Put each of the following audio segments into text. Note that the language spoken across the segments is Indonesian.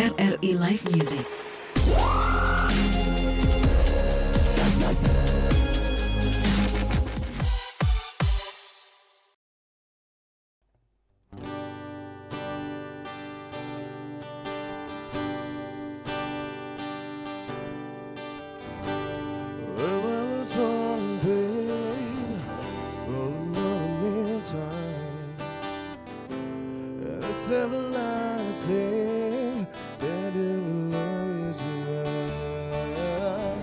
RRI Live Music. Everlasting, that it will always be mine.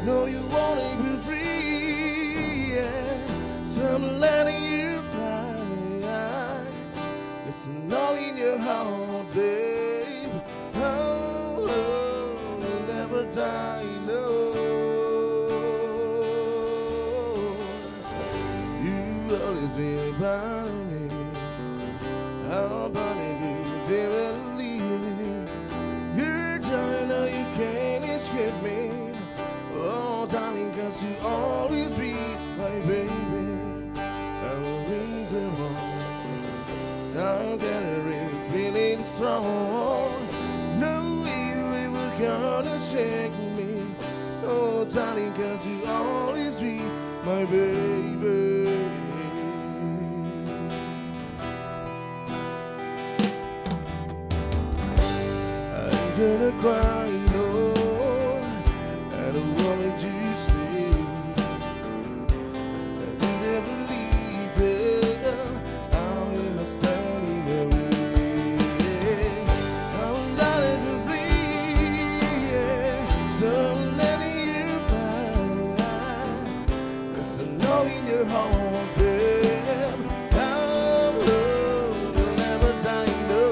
No, you won't be free, yeah. Some letting you cry. There's no in your heart, babe. Oh, love will never die, no. You always be a part of me. How about if you didn't leave? You're telling her you can't escape me. Oh, darling, 'cause you always be my baby. I will leave you alone. Now that it's feeling strong. No way you were gonna shake me. Oh, darling, 'cause you always be my baby. Gonna cry, no, I don't want you to stay. I will never leave you. I'm standing away. I'm dying to breathe, yeah. So letting you find. There's a no in your heart, babe. Our love will never die, no.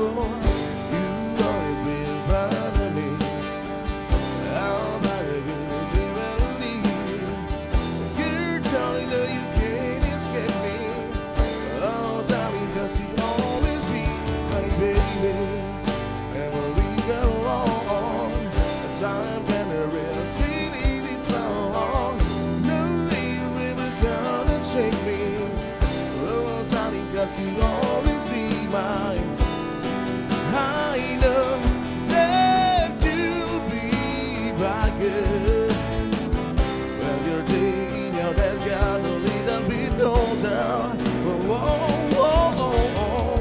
You always be mine. I know that you'll be right good. When you're taking your bed, got a little bit older. Oh, oh, oh, oh, oh.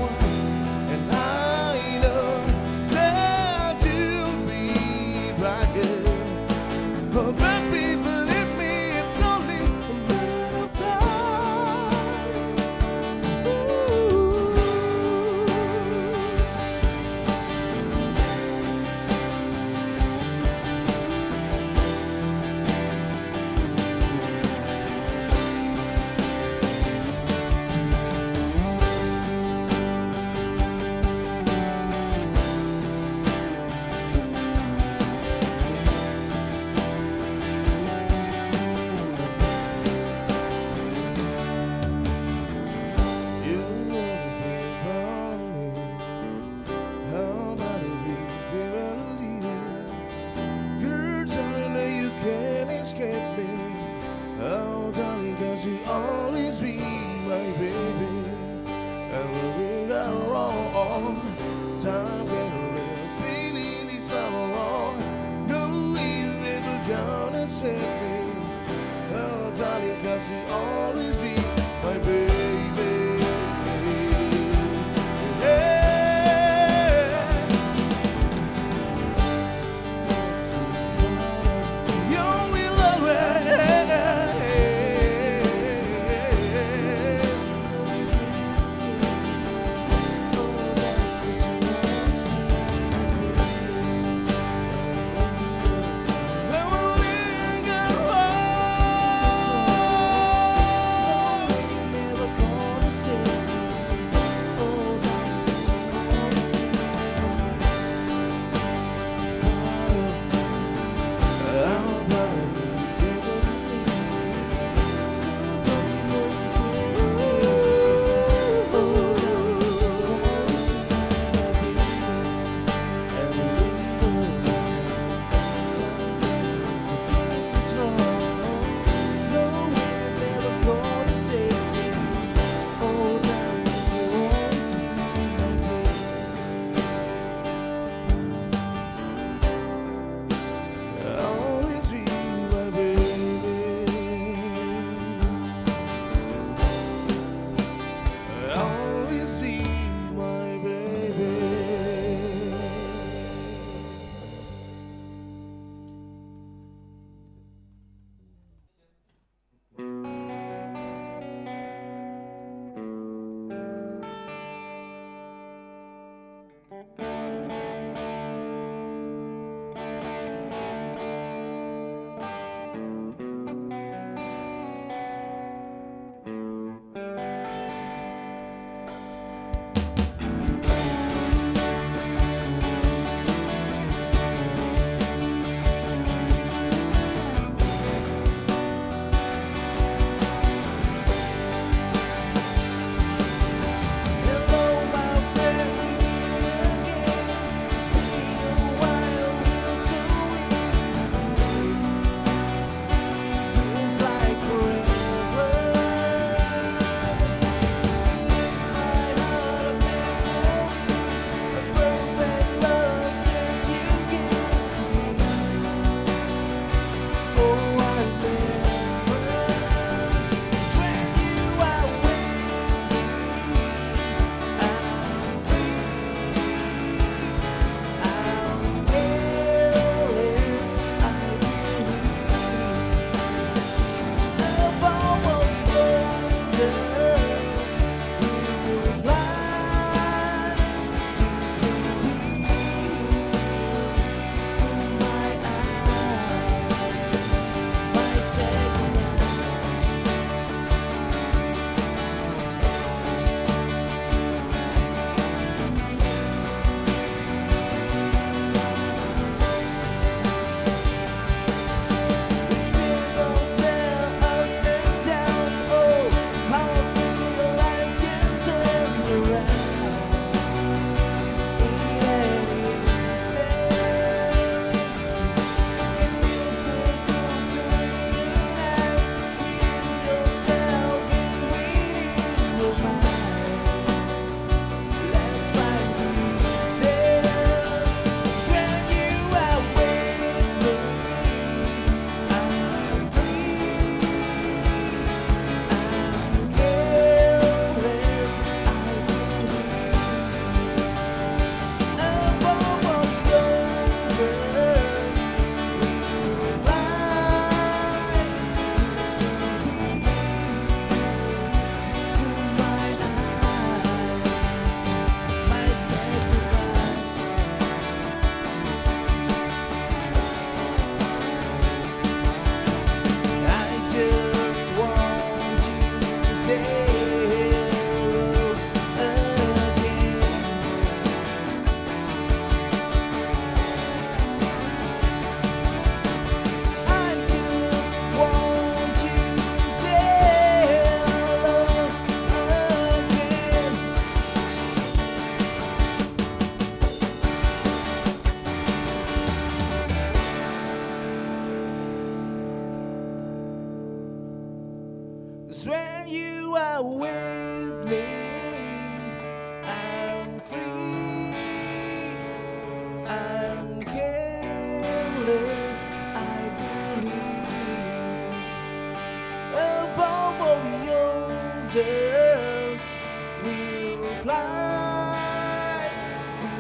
And I know that you'll be right good. Oh, baby, believe me, it's only a matter of time. Oh, darling, 'cause you always be my baby. And when we got wrong, time can rest, feeling this long. No way you ever gonna save me. Oh, darling, 'cause you always be my baby.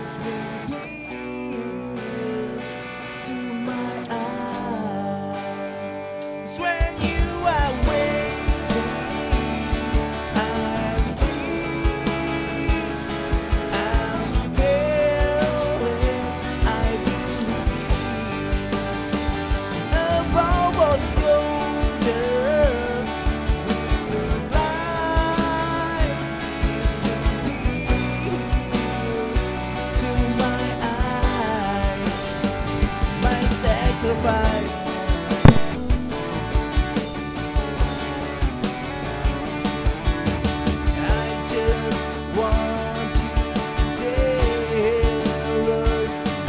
Tears bring tears to my eyes. It's when you are waiting, I'm free, I'm careless, I believe above all yonder is the light. Tears bring tears to my eyes, my sacrifice. I just want you to sail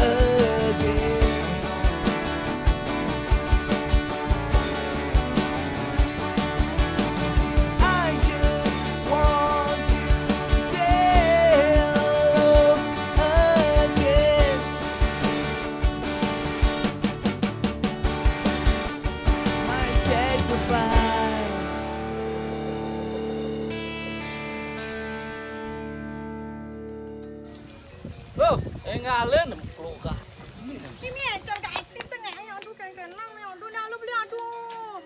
again. I just want you to sail again. My sacrifice. Loh, ngalen peluka. Kimi encor gak aktif tengah aduh kan aduh nah lu beli aduh.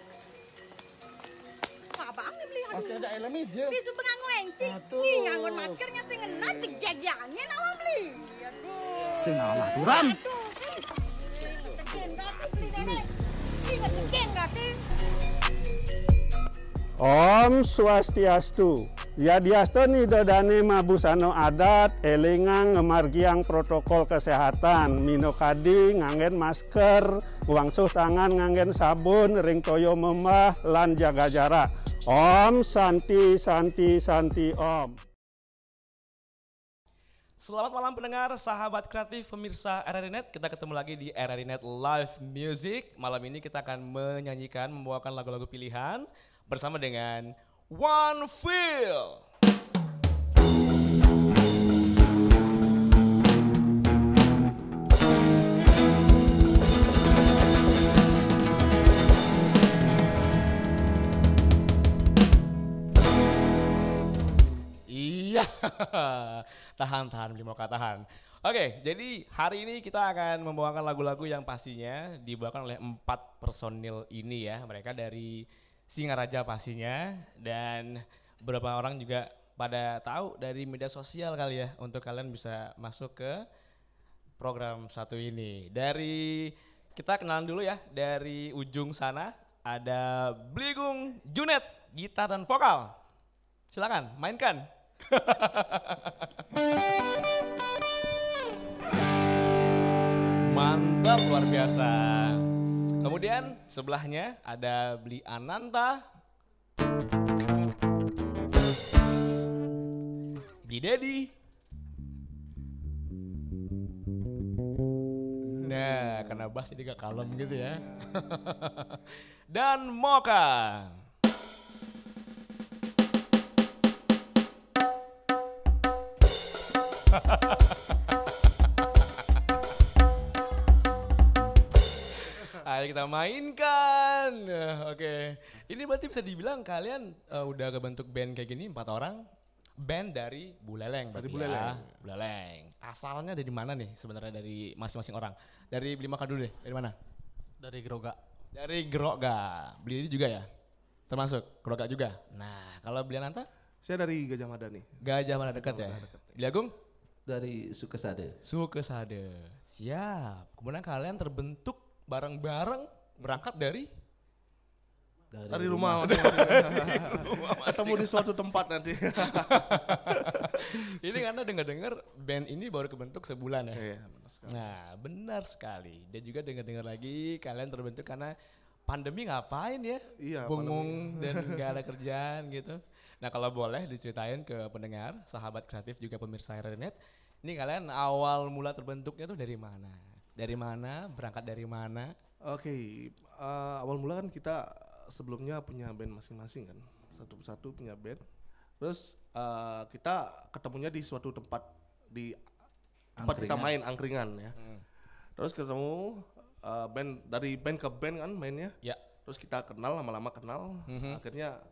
Abang nih beli Masih aduh. ada helm aja. Bisu penganggo encik. Aduh. Ih nganggo maskernya sing ngena cegag-yangnya awang beli. Aduh. Sing ngalah aturan. Aduh, bis. Ngegen gak beli deh. Ih ngegen gak sih? Om Swastiastu. Yadiasto nidodane mabusano adat, elingang ngemargiang protokol kesehatan, minokadi nganggen masker, wangsuh tangan nganggen sabun, ring toyo memah, lan jaga jarak. Om Santi Santi Santi Om. Selamat malam pendengar, sahabat kreatif, pemirsa RRI.net. Kita ketemu lagi di RRI.net Live Music. Malam ini kita akan menyanyikan, membawakan lagu-lagu pilihan bersama dengan One Feel. Iya, tahan, beli mau tahan. Oke, jadi hari ini kita akan membawakan lagu-lagu yang pastinya dibawakan oleh 4 personil ini ya. Mereka dari Singaraja pastinya, dan beberapa orang juga pada tahu dari media sosial kali ya, untuk kalian bisa masuk ke program satu ini. Dari kita kenalan dulu ya, dari ujung sana ada Bligung Junet, gitar dan vokal. Silakan mainkan. Mantap, luar biasa. Kemudian sebelahnya ada Bli Ananta, Bli Dedi. Nah, karena bass jadi gak kalem gitu ya. Dan Moka. Ayo kita mainkan. Oke. Ini berarti bisa dibilang kalian udah kebentuk band kayak gini 4 orang. Band dari Buleleng berarti ya. Buleleng. Asalnya dari mana nih sebenarnya dari masing-masing orang? Dari Beli Maka dulu deh. Dari mana? Dari Groga. Dari Groga. Beli ini juga ya? Termasuk Groga juga. Nah, kalau Beli Ananta? Saya dari Gajah Mada nih. Gajah Mada dekat ya. Beli Agung? Dari Sukesade. Sukesade. Siap. Kemudian kalian terbentuk bareng-bareng berangkat dari rumah. Ketemu di suatu tempat nanti. Ini karena dengar-dengar band ini baru kebentuk sebulan ya. Iya, benar sekali. Nah, benar sekali. Dan juga dengar-dengar lagi kalian terbentuk karena pandemi ngapain ya? Iya, bengong dan gak ada kerjaan gitu. Nah, kalau boleh diceritain ke pendengar, sahabat kreatif juga pemirsa RRI.net, ini kalian awal mula terbentuknya tuh dari mana? Dari mana? Berangkat dari mana? Oke, awal mula kan kita sebelumnya punya band masing-masing kan, satu persatu punya band. Terus kita ketemunya di suatu tempat di tempat kita main angkringan ya. Terus ketemu band dari band ke band kan mainnya. Ya. Terus kita kenal lama-lama kenal, akhirnya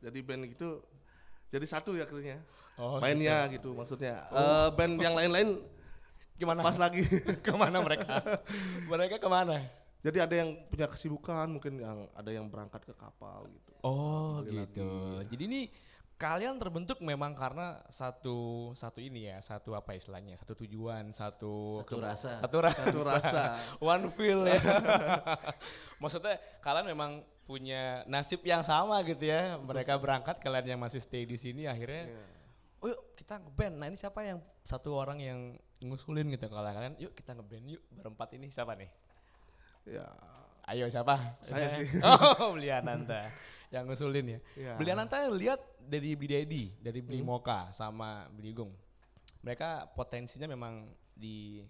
jadi band gitu, jadi satu ya akhirnya. Oh, mainnya gitu maksudnya. Band yang lain-lain Gimana? Pas lagi. Kemana mereka? Mereka kemana? Jadi ada yang punya kesibukan, mungkin yang ada yang berangkat ke kapal gitu. Oh Kembali gitu. lagi. Jadi ini kalian terbentuk memang karena satu ini ya, satu apa istilahnya, satu tujuan, satu rasa. satu rasa, Satu rasa. one feel ya. Maksudnya kalian memang punya nasib yang sama gitu ya. Mereka berangkat, kalian yang masih stay di sini akhirnya. Oh yuk kita ngeband. Nah ini siapa yang satu orang yang ngusulin gitu kalian? Yuk kita ngeband yuk berempat ini siapa nih? Ya. Ayo siapa? Saya sih. Oh Bliananta yang ngusulin ya. Ya. Bliananta lihat dari Bli Dedi, dari Bli Moka sama Bli Gung. Mereka potensinya memang di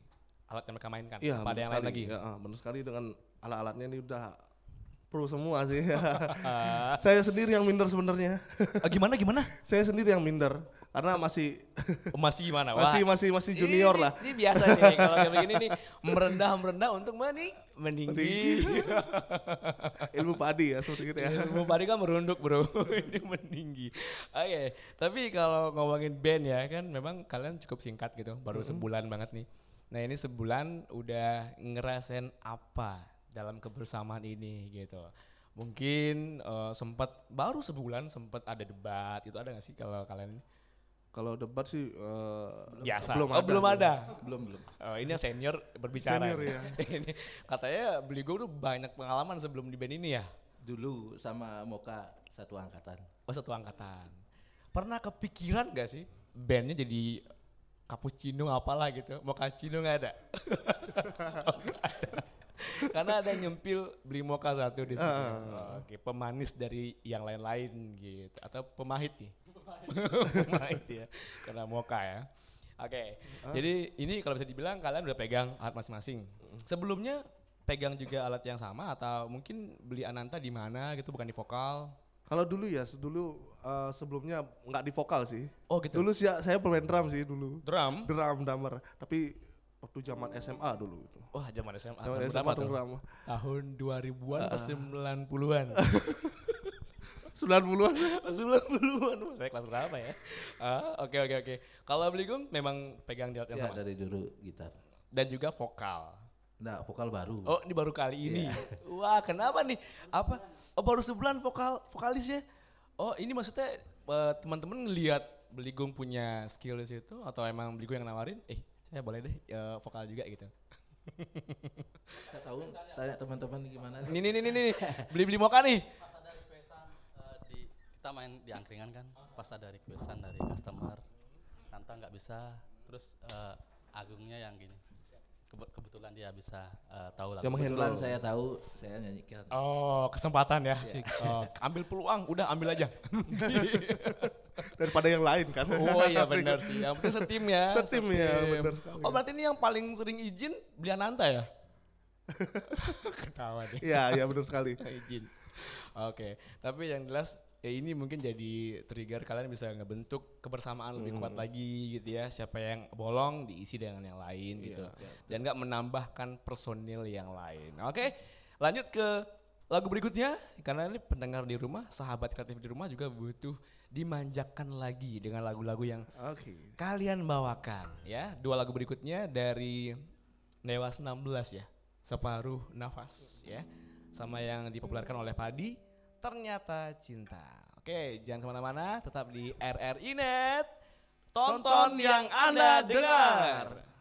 alat yang mereka mainkan. Iya, Apa ada yang lain lagi? Ya, benar sekali dengan alat-alatnya ini udah pro semua sih. Saya sendiri yang minder sebenarnya. Gimana? Saya sendiri yang minder karena masih Masih gimana? Wah, masih junior ini, lah. Ini biasa nih kalau kayak begini nih merendah untuk meninggi. Ilmu padi ya seperti itu ya. Ilmu padi kan merunduk bro, ini meninggi. Oke, tapi kalau ngomongin band ya kan memang kalian cukup singkat gitu, baru sebulan banget nih. Nah ini sebulan udah ngerasain apa dalam kebersamaan ini gitu. Mungkin baru sebulan sempat ada debat, itu ada gak sih kalau kalian ini? Kalau debat sih Biasa. belum ada. Belum. Oh, ini yang senior berbicara. Senior, ya. Ini katanya Bli Gung tuh banyak pengalaman sebelum di band ini ya? Dulu sama Moka satu angkatan. Oh satu angkatan. Pernah kepikiran gak sih bandnya jadi cappuccino apalah gitu? Mochaccino gak ada? Karena ada nyempil Bli Moka satu di situ. Oke, pemanis dari yang lain-lain gitu. Atau pemahit nih? Pemahit ya, karena Moka ya. Oke, jadi ini kalau bisa dibilang kalian udah pegang alat masing-masing. Sebelumnya pegang juga alat yang sama atau mungkin beli Ananta di mana gitu, bukan di vokal? Kalau dulu ya, sebelumnya nggak di vokal sih. Oh gitu. Dulu sih saya bermain drum sih dulu. Drum? Drummer. Tapi waktu zaman SMA dulu itu. Wah zaman SMA. Zaman Tahun SMA berapa tuh? drum. Tahun 2000-an atau 90-an? 90-an. 90-an. Saya kelas berapa ya? Oke. Kalau Bli Gung memang pegang di alat yang Ya sama? dari dulu gitar. Dan juga vokal? Nah vokal baru. Oh ini baru kali ini? Wah kenapa nih? Apa? Oh baru sebulan vokalisnya? Oh ini maksudnya teman-teman ngelihat Bli Gung punya skill di situ atau emang Bli Gung yang nawarin? Saya boleh deh vokal juga gitu. Nggak tahu, tanya teman-teman gimana. Nih, beli Moka nih. Pas ada requestan kita main di angkringan kan, pas ada requestan dari customer, Nanta nggak bisa, terus Agungnya yang gini, kebetulan dia bisa tahu lagu. Yang Kebetulan saya tahu, saya nyanyikan. Oh kesempatan ya. Oh, ambil peluang, udah ambil aja. Daripada yang lain kan. Oh iya benar sih, yang penting setim ya. Setim ya, benar sekali. Oh berarti ini yang paling sering izin beli Ananta ya? Ketawa deh. Iya benar sekali. Izin. Oke, tapi yang jelas ini mungkin jadi trigger kalian bisa ngebentuk kebersamaan lebih kuat lagi gitu ya. Siapa yang bolong diisi dengan yang lain gitu. Dan nggak menambahkan personil yang lain. Oke, lanjut ke lagu berikutnya karena ini pendengar di rumah, sahabat kreatif di rumah juga butuh dimanjakan lagi dengan lagu-lagu yang kalian bawakan ya. Dua lagu berikutnya dari Dewas 16 ya, Separuh Nafas ya, sama yang dipopulerkan oleh Padi, Ternyata Cinta. Oke, jangan kemana-mana, tetap di RRI Net. Tonton yang Anda dengar.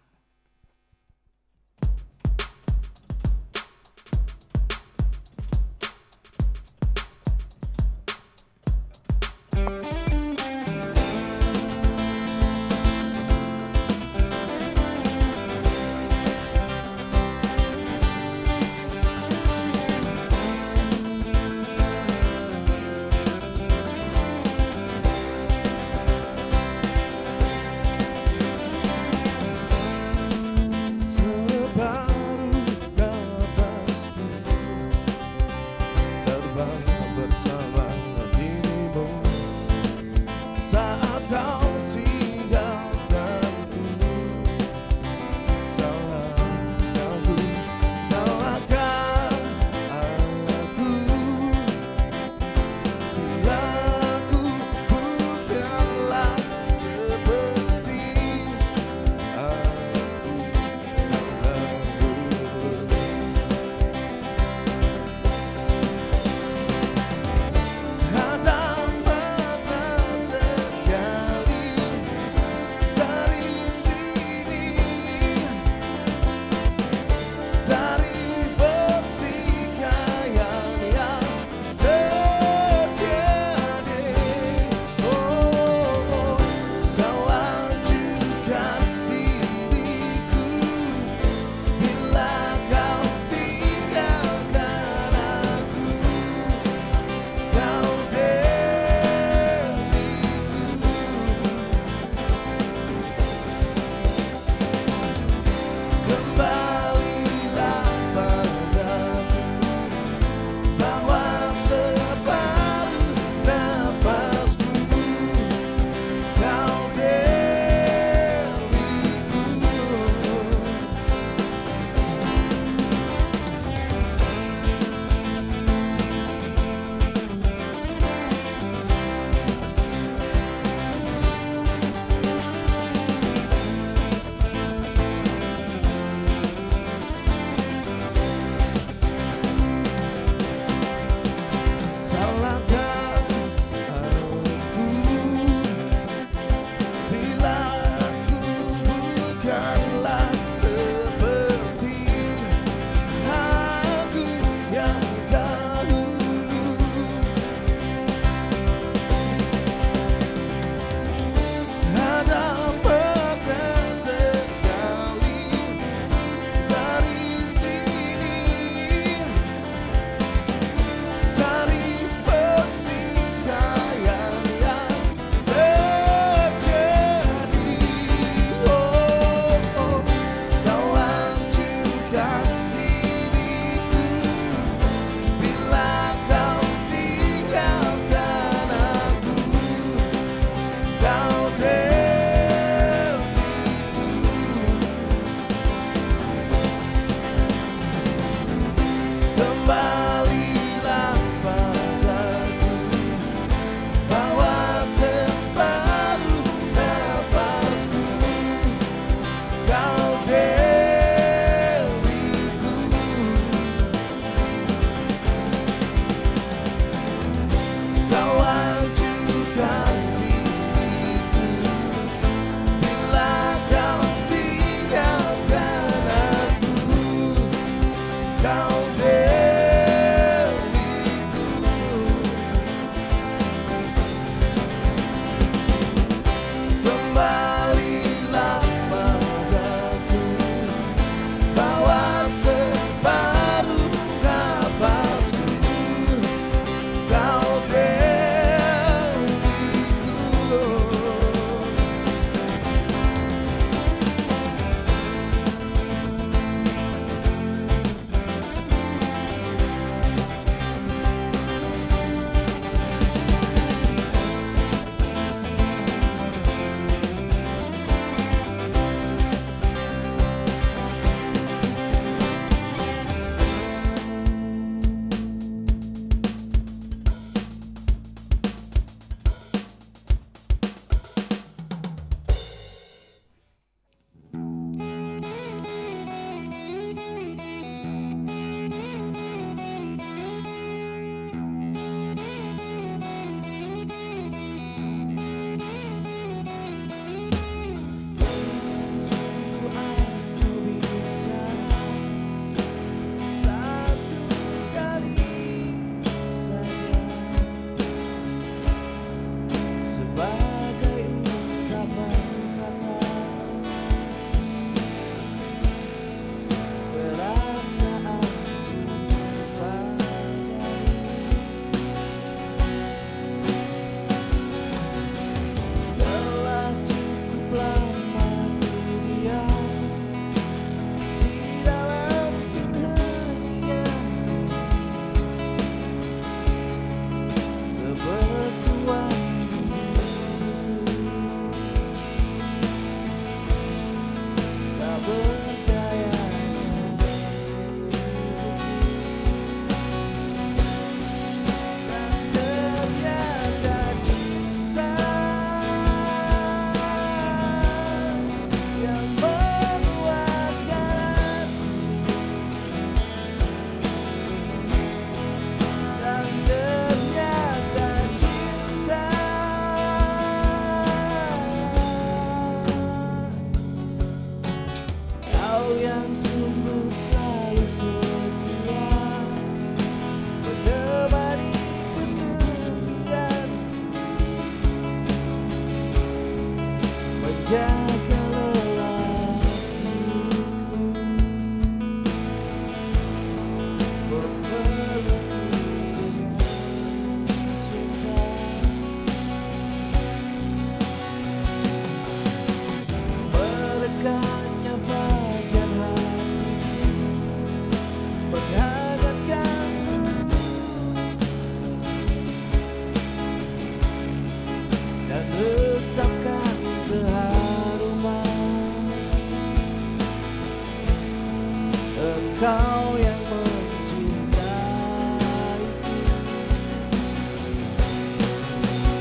kau yang mencintaiku.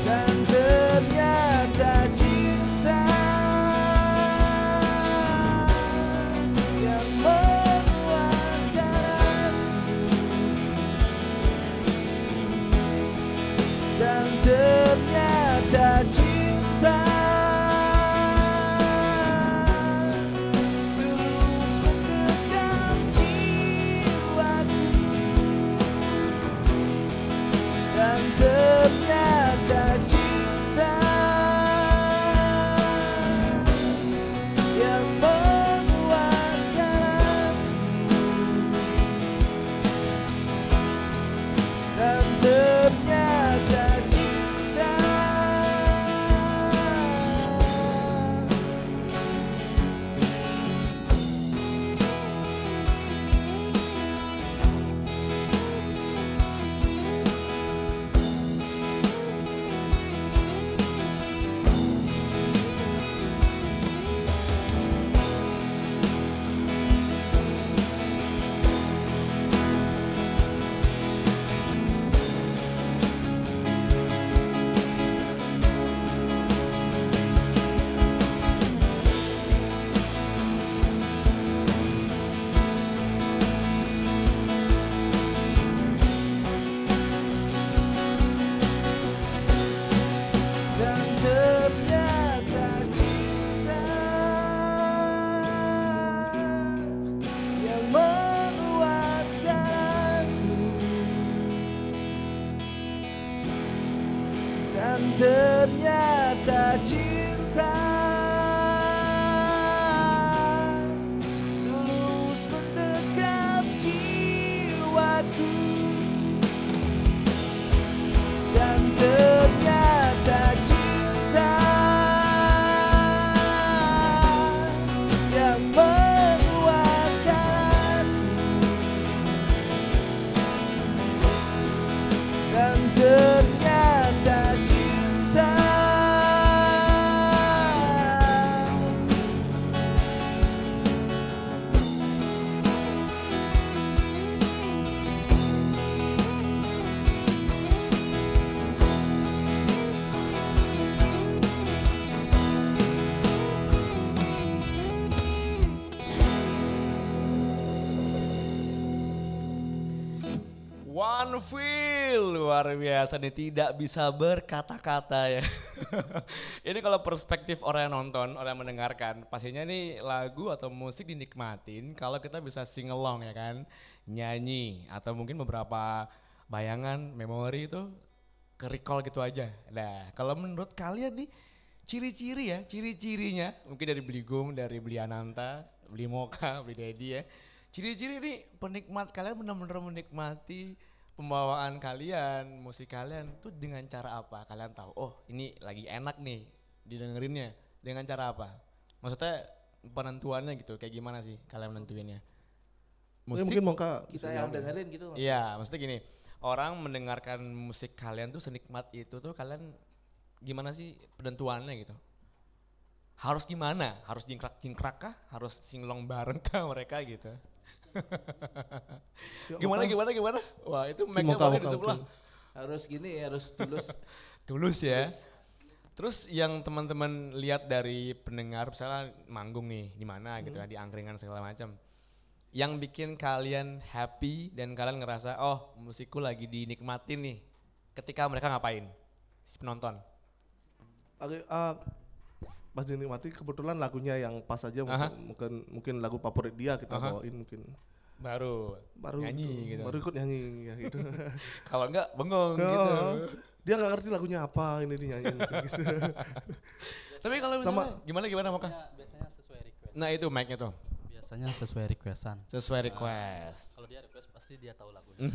Dan ternyata cinta yang menguatkan aku. Dan ternyata cinta terus menggenggam jiwaku. Dan ternyata cinta yang menguatkan aku. Dan ternyata cinta dan ternyata cinta yang menguatkan aku. Dan ternyata cinta tulus mendekap jiwaku. Dan ternyata cinta yang menguatkan aku. Dan ternyata cinta One Feel, luar biasa nih, tidak bisa berkata-kata ya. Ini kalau perspektif orang yang nonton, orang yang mendengarkan, pastinya nih lagu atau musik dinikmatin kalau kita bisa sing along ya kan, nyanyi atau mungkin beberapa bayangan, memori itu ke recall gitu aja. Nah kalau menurut kalian nih ciri-ciri ya, ciri-cirinya mungkin dari Bligum, dari Bli Ananta, Bli Moka, Bli Dedi ya. Ciri-ciri nih penikmat kalian benar-benar menikmati pembawaan kalian, musik kalian tuh dengan cara apa? Kalian tahu, oh ini lagi enak nih didengerinnya. Dengan cara apa? Maksudnya penentuannya gitu, kayak gimana sih kalian menentuinnya? Musik? mungkin Moka Kita yang dengerin gitu. Iya, maksudnya gini, orang mendengarkan musik kalian tuh senikmat itu tuh kalian gimana sih penentuannya gitu? Harus gimana? Harus jingkrak-jingkrak kah? Harus singlong bareng kah mereka gitu? Gimana? Wah itu mic-nya Moka, boleh di Moka, sebelah. Harus gini, harus tulus. Tulus ya. Terus yang teman-teman lihat dari pendengar, misalnya manggung nih di mana gitu kan, di angkringan segala macam. Yang bikin kalian happy dan kalian ngerasa, oh musikku lagi dinikmatin nih. Ketika mereka ngapain? Si penonton. Pas dinikmati kebetulan lagunya yang pas aja, mungkin lagu favorit dia kita bawain mungkin. Baru nyanyi gitu. Baru ikut nyanyi ya gitu. Kalau enggak bengong gitu. Dia nggak ngerti lagunya apa ini dinyanyiin gitu. Tapi kalau misalnya gimana Moka? Biasanya sesuai request. Nah itu mic-nya tuh. Biasanya sesuai requestan. Sesuai request. Kalau dia request pasti dia tahu lagunya.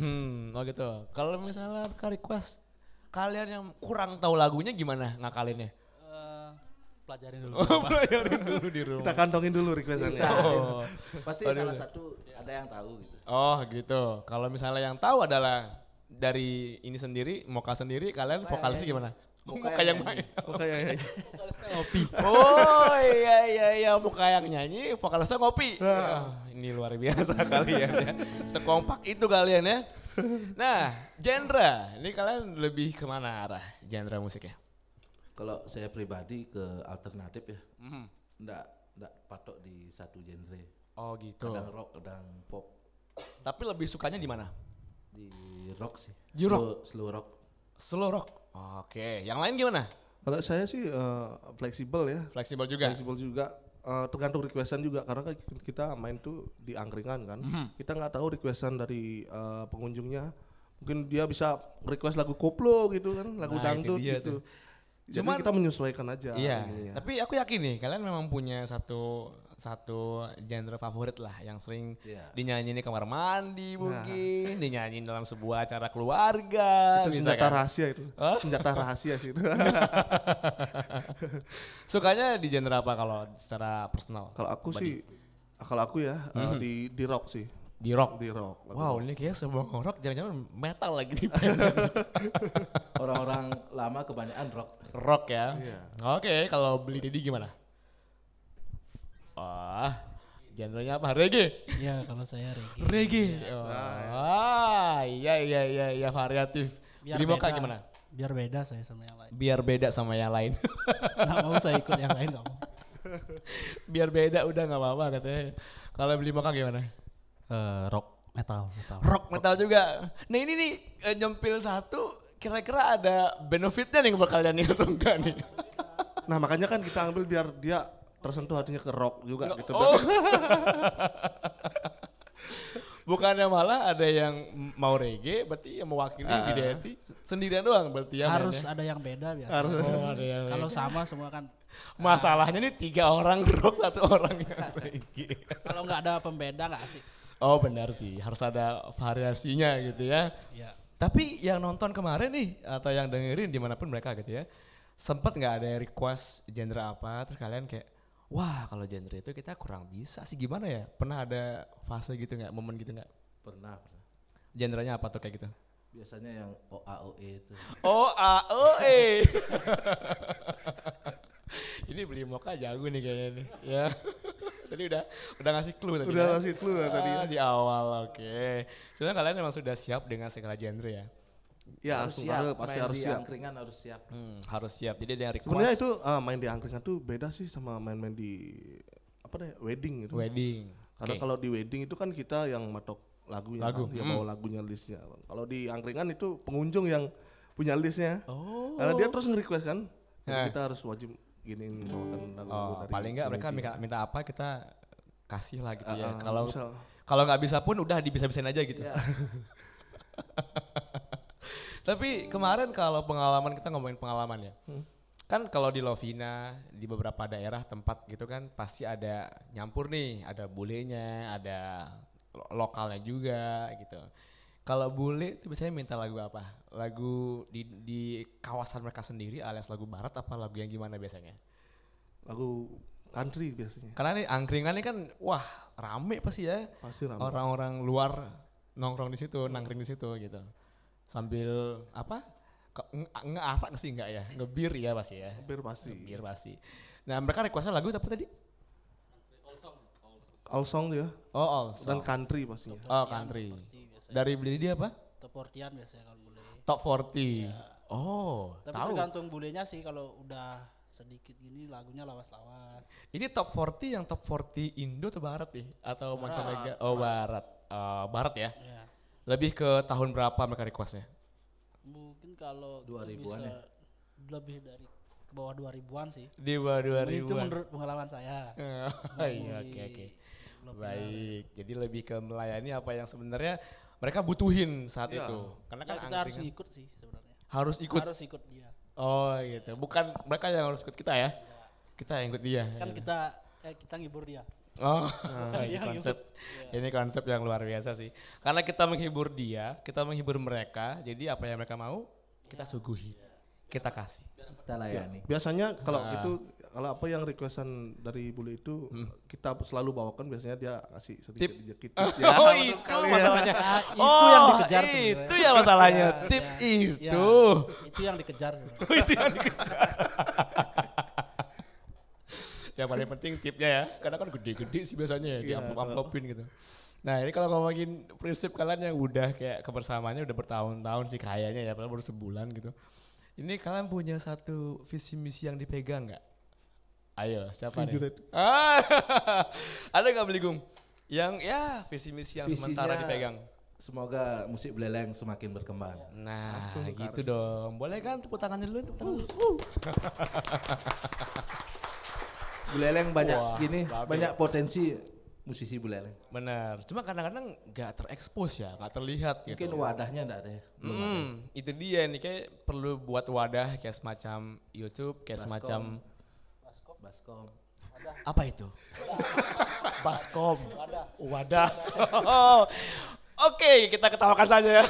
Oh gitu. Kalau misalnya request kalian yang kurang tahu lagunya gimana ngakalinnya? Pelajarin dulu. Pelajarin dulu di rumah. Kita kantongin dulu requestannya. Oh. Pasti salah satu ada yang tahu gitu. Oh gitu. Kalau misalnya yang tahu adalah dari ini sendiri, Moka sendiri, kalian vokalisnya gimana? Muka yang main. Oh kayak Oh iya muka yang nyanyi, vokalisnya ngopi. Ini luar biasa kalian ya. Sekompak itu kalian ya. Nah, genre. Ini kalian lebih kemana arah genre musiknya? Kalau saya pribadi ke alternatif ya. Nggak patok di satu genre. Oh gitu. Kadang rock, kadang pop. Tapi lebih sukanya di mana? Di rock sih. Di rock? Slow rock. Slow rock. Oke, yang lain gimana? Kalau saya sih fleksibel ya. Fleksibel juga. Fleksibel juga. Tergantung requestan juga karena kan kita main tuh di angkringan kan. Kita nggak tahu requestan dari pengunjungnya. Mungkin dia bisa request lagu koplo gitu kan, lagu Nah, dangdut itu dia gitu. tuh. Jadi Cuman- kita menyesuaikan aja. Iya, ininya. tapi aku yakin nih kalian memang punya satu genre favorit lah yang sering Iya. dinyanyiin di kamar mandi mungkin, dinyanyiin dalam sebuah acara keluarga. Itu misalkan. senjata rahasia itu. Senjata rahasia sih itu. Sukanya di genre apa kalau secara personal? Kalau aku sih, ya di rock sih. Di rock. Di rock. Wow, ini kayaknya semua rock jangan-jangan metal lagi nih. Orang-orang lama kebanyakan rock. Rock ya. Iya. Oke, kalau beli Dedi gimana? Wah, genrenya apa? Reggae. Ya kalau saya reggae. Reggae. Iya variatif. Biar Beli moka beda. gimana? Biar beda saya sama yang lain. Biar beda sama yang lain. Nggak mau saya ikut yang lain nggak mau. Biar beda udah nggak apa-apa katanya. Kalau beli moka gimana? Rock metal. Rock metal juga. Nah ini nih nyempil satu. Kira-kira ada benefitnya nih buat kalian nih atau enggak nih? Nah makanya kan kita ambil biar dia tersentuh hatinya ke rock juga gitu. Oh. Bukannya malah ada yang mau reggae, berarti yang mewakili Bidayati sendirian doang berarti ya. Harus mainnya? ada yang beda biasa. Oh, ada yang Kalau reggae. sama semua kan. Masalahnya nih 3 orang rock, 1 orang yang reggae. Kalau nggak ada pembeda nggak asik. Oh benar sih, harus ada variasinya gitu ya. Ya. Tapi yang nonton kemarin nih atau yang dengerin dimanapun mereka gitu ya, sempet nggak ada request genre apa, terus kalian kayak, wah kalau genre itu kita kurang bisa sih gimana ya? Pernah ada fase gitu nggak, momen gitu nggak? Pernah. Genrenya apa tuh kayak gitu? Biasanya yang OAOE itu. Oh AOE. Ini beli moka jago nih kayaknya nih. Ya. Tadi udah ngasih clue tadi. Udah kan? ngasih clue lah tadi. Di awal, oke. Sebenarnya kalian memang sudah siap dengan segala genre ya. Ya Harus langsung siap. pasti Main harus di siap. angkringan harus siap. Harus siap. Jadi ada yang request. Sebenarnya itu main di angkringan tuh beda sih sama main-main di apa deh wedding gitu. Wedding. Karena Oke. kalau di wedding itu kan kita yang matok lagunya, Lagu, kan, dia bawa lagunya listnya. Kalau di angkringan itu pengunjung yang punya listnya. Oh. Karena dia terus nge-request kan, jadi Eh. kita harus wajib giniin bawakan lagu Oh, dari paling enggak mereka peneliti. minta apa kita kasih lah gitu ya. Misal, Kalau nggak bisa pun udah dibisa-bisain aja gitu. Iya. Tapi kemarin kalau pengalaman, kita ngomongin pengalaman ya. Kan kalau di Lovina, di beberapa daerah tempat gitu kan pasti ada nyampur nih, ada bulenya, ada lokalnya juga gitu. Kalau bule itu biasanya minta lagu apa? Lagu di kawasan mereka sendiri alias lagu barat apa lagu yang gimana biasanya? lagu country biasanya. Karena nih angkringan ini kan wah rame pasti ya. Pasti ramai. Orang-orang luar nongkrong di situ, nangkring di situ gitu. Sambil apa? Ngearak sih enggak ya? Ngebir ya pasti ya. Hampir pasti. Ngebir pasti. Nah, mereka requestnya lagu apa tadi? All song dia Oh, all dan song. country pastinya. Oh, country. Biasanya. Dari beli dia apa? Top 40-an biasanya kalau bule. Top 40. Oh, Tapi tahu. tergantung bulenya sih kalau udah sedikit gini lagunya lawas-lawas. Ini top 40 yang top 40 Indo atau barat nih? Atau mancanegara? Oh, barat. Barat ya. Ya. Lebih ke tahun berapa mereka requestnya? Mungkin kalau 2000-an bisa ya? lebih dari ke bawah 2000-an sih. Di bawah 2000. Itu menurut pengalaman saya. Iya, oke. Baik. Jadi lebih ke melayani apa yang sebenarnya mereka butuhin saat itu. Karena Ya, kan kita harus angkringan ikut sih sebenarnya. harus ikut. Harus ikut dia. Oh, gitu. Bukan mereka yang harus ikut kita ya. Kita yang ikut dia. Kan gitu. kita ngibur dia. Oh, ini dia yang konsep. Ini konsep yang luar biasa sih. Karena kita menghibur dia, kita menghibur mereka. Jadi apa yang mereka mau, kita suguhi. Kita kasih. Kita layani. Biasanya kalau Ah. itu Kalau apa yang requestan dari bule itu kita selalu bawakan, biasanya dia kasih sedikit dikit. Ya, Oh betul itu sekali ya. masalahnya. Itu yang dikejar sebenarnya. Itu ya masalahnya. Ya, Tip ya. itu. Itu yang dikejar sebenarnya. Itu yang dikejar. Yang paling penting tipnya ya. Karena kan gede-gede sih biasanya ya. Iya, Diamplop-amplopin gitu. Nah ini kalau ngomongin prinsip kalian yang udah kayak kebersamaannya udah bertahun-tahun sih kayaknya ya. Padahal baru sebulan gitu. Ini kalian punya satu visi misi yang dipegang nggak? Ayo siapa nih? Jujur itu. Ada nggak Beligum? Yang ya visi misi yang sementara Visinya dipegang. Semoga musik Buleleng semakin berkembang. Nah gitu dong. Boleh kan tepuk tangan dulu? Tepuk tangan dulu. Buleleng banyak Wah, gini, babe. banyak potensi musisi Buleleng. Benar. Cuma kadang-kadang nggak terekspos ya, nggak terlihat gitu. Mungkin wadahnya enggak ada ya. Belum ada. Itu dia nih kayak perlu buat wadah kayak semacam YouTube, kayak semacam Baskom. apa itu? Baskom. Wadah. Oke, kita ketawakan saja ya.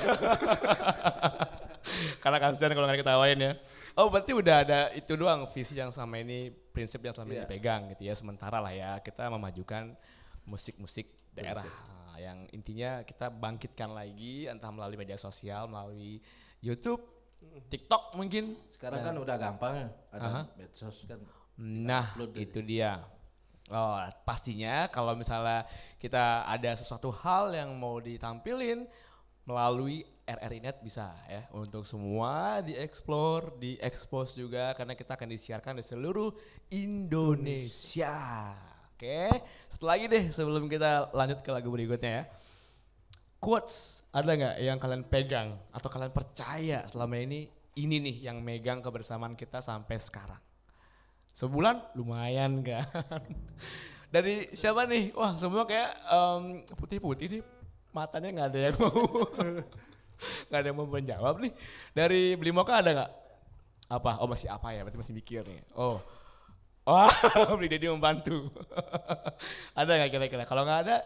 Karena kasihan kalau nggak diketawain ya. Oh berarti udah ada itu doang visi yang selama ini, prinsip yang selama ini dipegang gitu ya. Sementara lah ya kita memajukan musik-musik daerah. Yang intinya kita bangkitkan lagi entah melalui media sosial, melalui YouTube, TikTok mungkin. Sekarang kan udah gampang ya, ada medsos kan. Nah upload itu dia. Oh pastinya kalau misalnya kita ada sesuatu hal yang mau ditampilin melalui RRI.net bisa ya untuk semua dieksplor, diekspos juga karena kita akan disiarkan di seluruh Indonesia. Oke, satu lagi deh sebelum kita lanjut ke lagu berikutnya ya. Quotes ada nggak yang kalian pegang atau kalian percaya selama ini nih yang megang kebersamaan kita sampai sekarang? Sebulan lumayan kan? Dari siapa nih? Wah semua kayak putih-putih sih. Matanya nggak ada yang mau nggak ada yang mau menjawab nih. Dari Blimoka ada nggak? Apa? Oh masih apa ya? Berarti masih mikir nih. Oh, wah Beli Dedi membantu. Ada nggak kira-kira? Kalau nggak ada,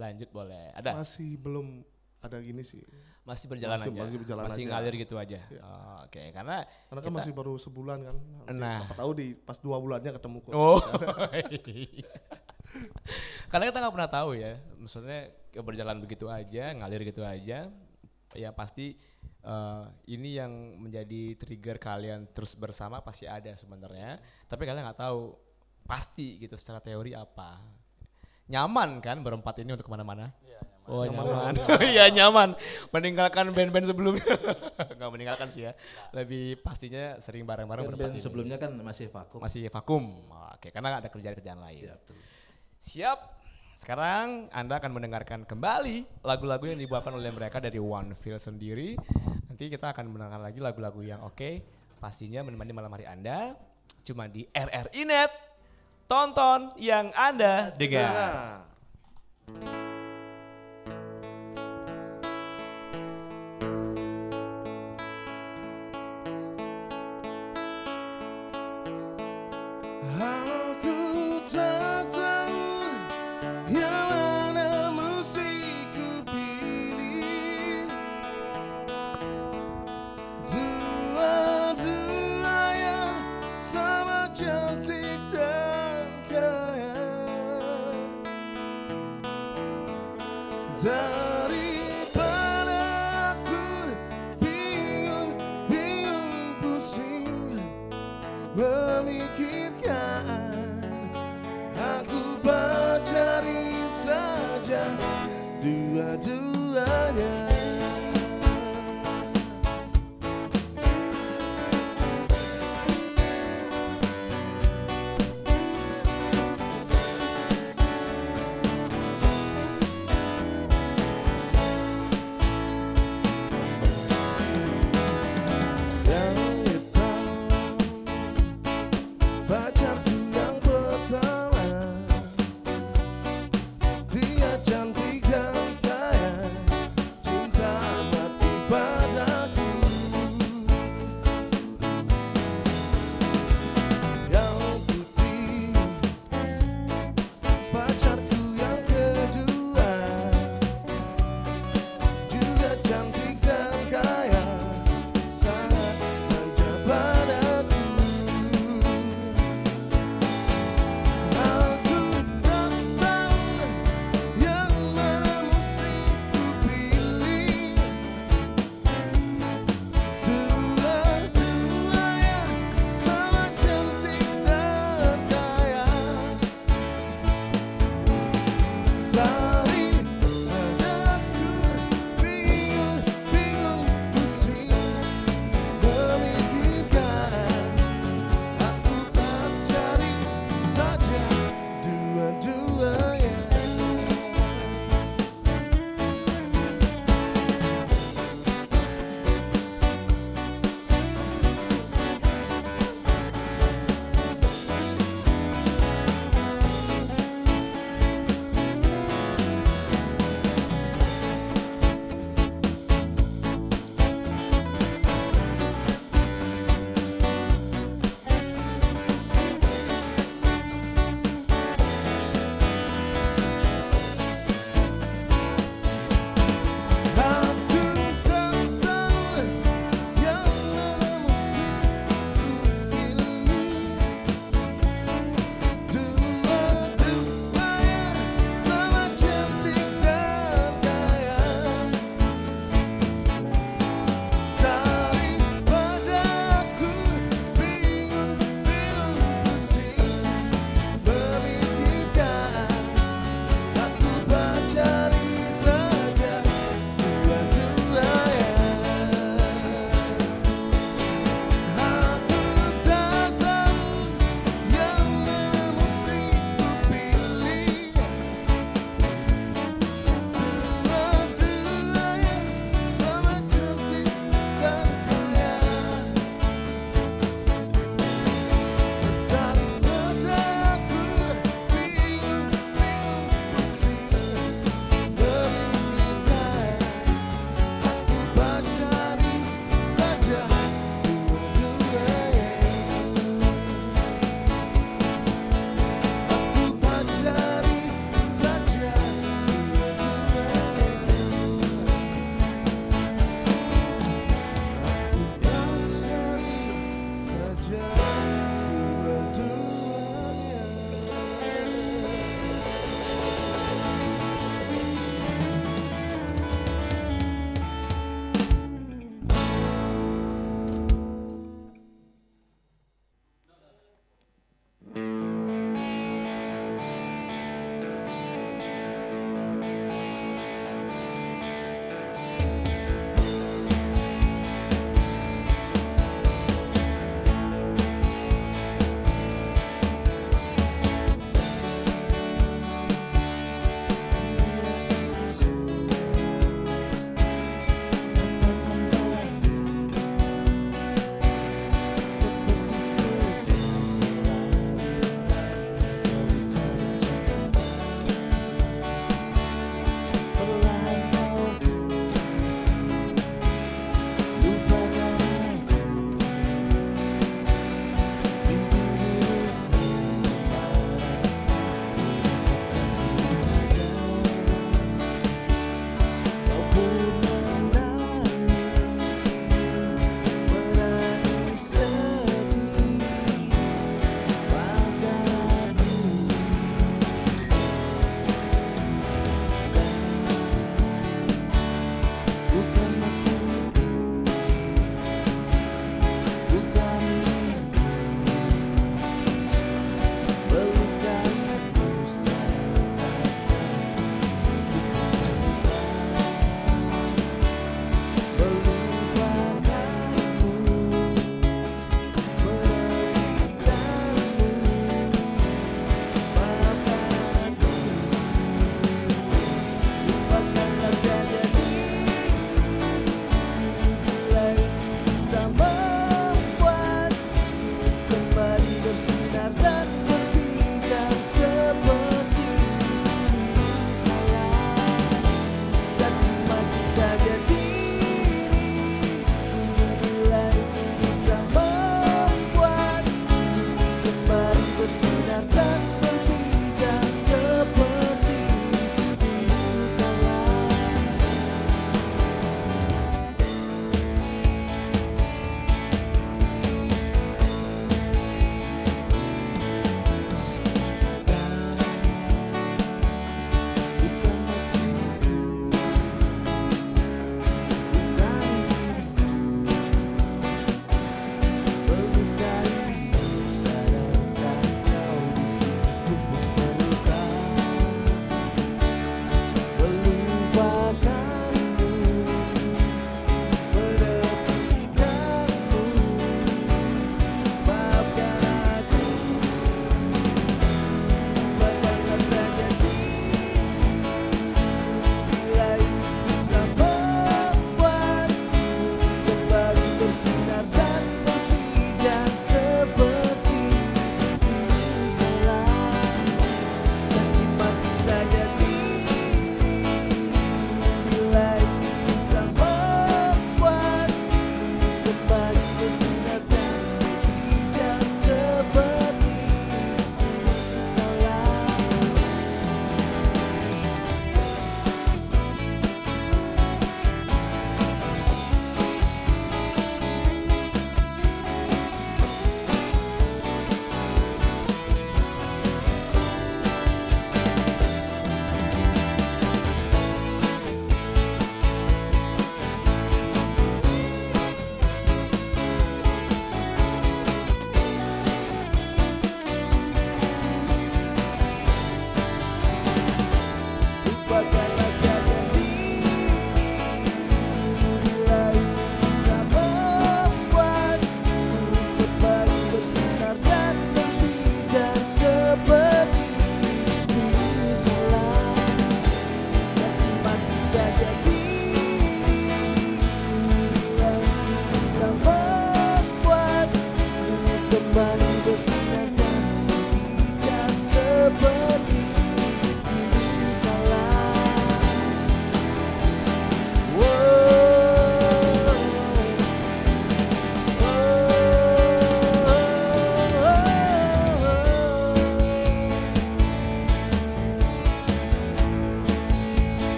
lanjut boleh. Ada? Masih belum ada gini sih. Masih berjalan Masih- aja. masih berjalan Masih aja. ngalir gitu aja. Iya. Oh, Oke, karena Karena kan kita- masih baru sebulan kan. Nanti Nah. Apa tahu di pas 2 bulannya ketemu coach. Oh. Karena kita nggak pernah tahu ya, maksudnya berjalan begitu aja, ngalir gitu aja. Ya pasti ini yang menjadi trigger kalian terus bersama pasti ada sebenarnya. Tapi kalian nggak tahu pasti gitu secara teori apa. Nyaman kan berempat ini untuk kemana-mana? Oh nyaman. Iya nyaman. Meninggalkan band-band sebelumnya. Nggak meninggalkan sih ya. Lebih pastinya sering bareng-bareng berempat Band ini. sebelumnya kan masih vakum. Masih vakum. Oke, karena ada kerjaan-kerjaan lain. Ya, betul. Siap. Sekarang Anda akan mendengarkan kembali lagu-lagu yang dibawakan oleh mereka dari One Feel sendiri. Nanti kita akan mendengarkan lagi lagu-lagu yang oke. Pastinya menemani malam hari Anda. Cuma di RRI.net. Tonton yang Anda dengar. Nah, aku tak tahu yang mana mesti ku pilih. Dua-duanya sama cantik dan kaya. Daripada aku bingung pusing memikirkan, aku pacari saja dua-duanya. Yang hitam pacarku yang pertama, dia cantik dan kaya, cinta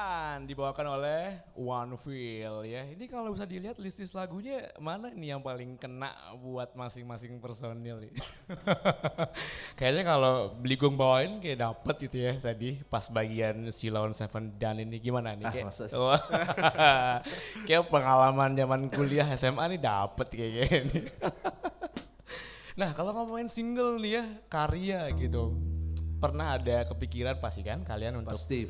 Dan dibawakan oleh One Feel ya. Ini kalau bisa dilihat list lagunya mana nih yang paling kena buat masing-masing personil nih. Kayaknya kalau Bligong bawain kayak dapet gitu ya tadi pas bagian Silon Seven Dan ini gimana nih kayak. masa sih? Kayak pengalaman zaman kuliah SMA nih dapet kayak gini. Nah kalau ngomongin single nih ya karya gitu. Pernah ada kepikiran pasti kan kalian untuk Pasti.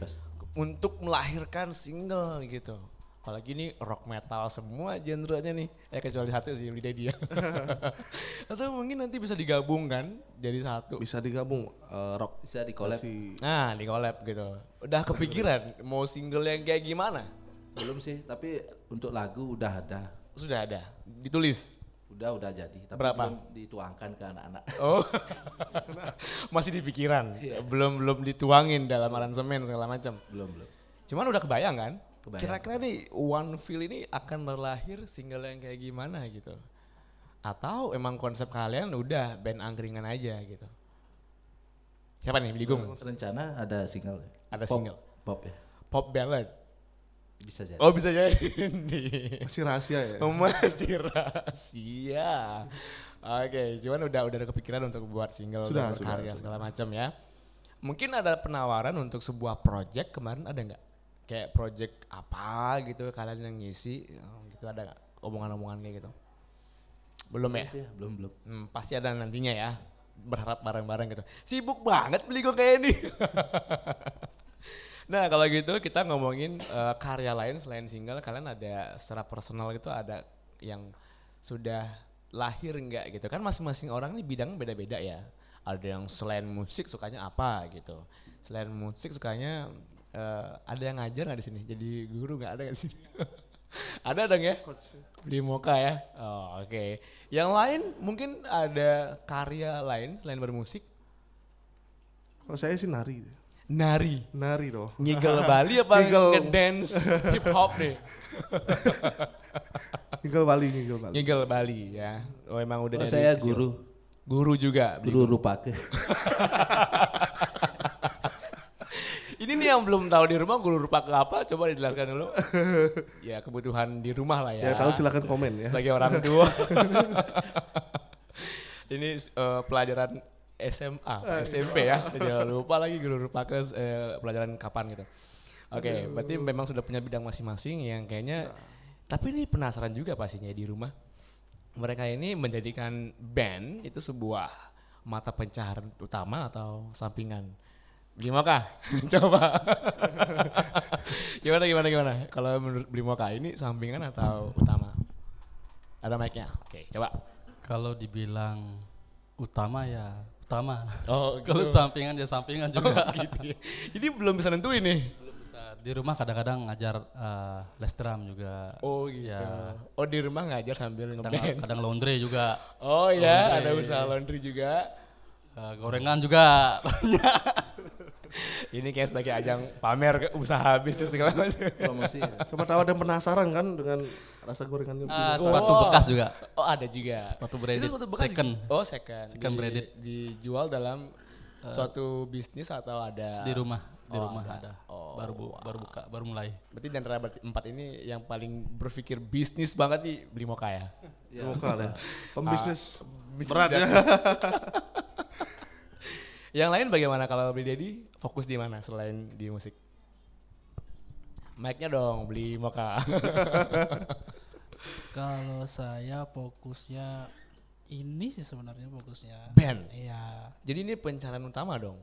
untuk melahirkan single gitu. Apalagi ini rock metal semua genrenya nih. Kecuali hati sih Beli Daddy ya. Atau mungkin nanti bisa digabungkan jadi satu. Bisa digabung rock. Bisa di collab. Nah di collab gitu. Udah kepikiran mau single yang kayak gimana? Belum sih, tapi untuk lagu udah ada. Sudah ada, ditulis. Udah jadi, tapi Berapa? belum dituangkan ke anak-anak. Oh, masih di pikiran, belum dituangin dalam aransemen segala macam. Belum. Cuman udah kebayang kan? Kebayang. Kira-kira nih One Feel ini akan berlahir single yang kayak gimana gitu? Atau emang konsep kalian udah band angkringan aja gitu? Siapa nih Bligong? Rencana ada single. Ada Pop- single. Pop ya. Pop ballad. Bisa jadi. Oh bisa jadi. Masih rahasia ya. Masih rahasia. Oke, cuman udah ada kepikiran untuk buat single Sudah, dan berkarya segala macam ya. Mungkin ada penawaran untuk sebuah project kemarin ada nggak? Kayak project apa gitu kalian yang ngisi gitu ada nggak omongan-omongan kayak gitu? Belum ya? Sih, belum. Pasti ada nantinya ya. Berharap bareng-bareng gitu. Sibuk banget beli gue kayak ini. Nah kalau gitu kita ngomongin karya lain selain single, kalian ada secara personal gitu ada yang sudah lahir enggak gitu kan, masing-masing orang nih bidang beda-beda ya. Ada yang selain musik sukanya apa gitu, selain musik sukanya ada yang ngajar nggak di sini, jadi guru nggak ada nggak di sini? Ada dong ya, beli moka ya. Oh, oke. Yang lain mungkin ada karya lain selain bermusik. Kalau saya sih nari. Nari Dong. ngigel Bali apa Ngigel. ngedance hip hop nih? Ngigel Bali. Ngigel Bali ya. Oh emang udah dari Saya kecil. Guru juga. guru rupake. Ini nih yang belum tahu di rumah guru rupa ke apa, coba dijelaskan dulu. Ya kebutuhan di rumah lah ya. Ya tahu silakan komen ya. Sebagai orang tua. Ini pelajaran SMA, SMP ya. Jangan lupa lagi guru rupa ke pelajaran kapan gitu. Oke, berarti memang sudah punya bidang masing-masing yang kayaknya. Tapi ini penasaran juga pastinya di rumah. Mereka ini menjadikan band itu sebuah mata pencaharian utama atau sampingan. Beli Moka, coba. Gimana? Kalau menurut Beli Moka ini sampingan atau utama? Ada mic-nya. Oke, coba. Kalau dibilang utama ya utama. Oh, Kalau sampingan ya sampingan juga. gitu ya. Jadi belum bisa nentuin nih. Belum bisa. Di rumah kadang-kadang ngajar les drum juga. Oh gitu. Ya. Oh di rumah ngajar sambil Kadang, ngeband. kadang laundry juga. Oh ya, ada usaha laundry juga. Gorengan juga banyak. Ini kayak sebagai ajang pamer usaha bisnis segala macam. Promosi. Siapa tahu ada yang penasaran kan dengan rasa gorengannya. Sepatu bekas juga. Oh ada juga. Sepatu branded, Itu sepatu bekas second. Oh second. Second branded. Dijual dalam suatu bisnis atau ada? Di rumah. Di Oh, rumah ada. ada. Oh, Baru buka, baru mulai. Berarti di antara empat ini yang paling berpikir bisnis banget nih Beli Moka ya? Lokal ya. Pembisnis Bisnis berat ya. Yang lain bagaimana kalau Beli Daddy fokus di mana selain di musik? Mic-nya dong Beli Moka. Kalau saya fokusnya ini sih sebenarnya fokusnya. Band. Iya. Jadi ini pencarian utama dong.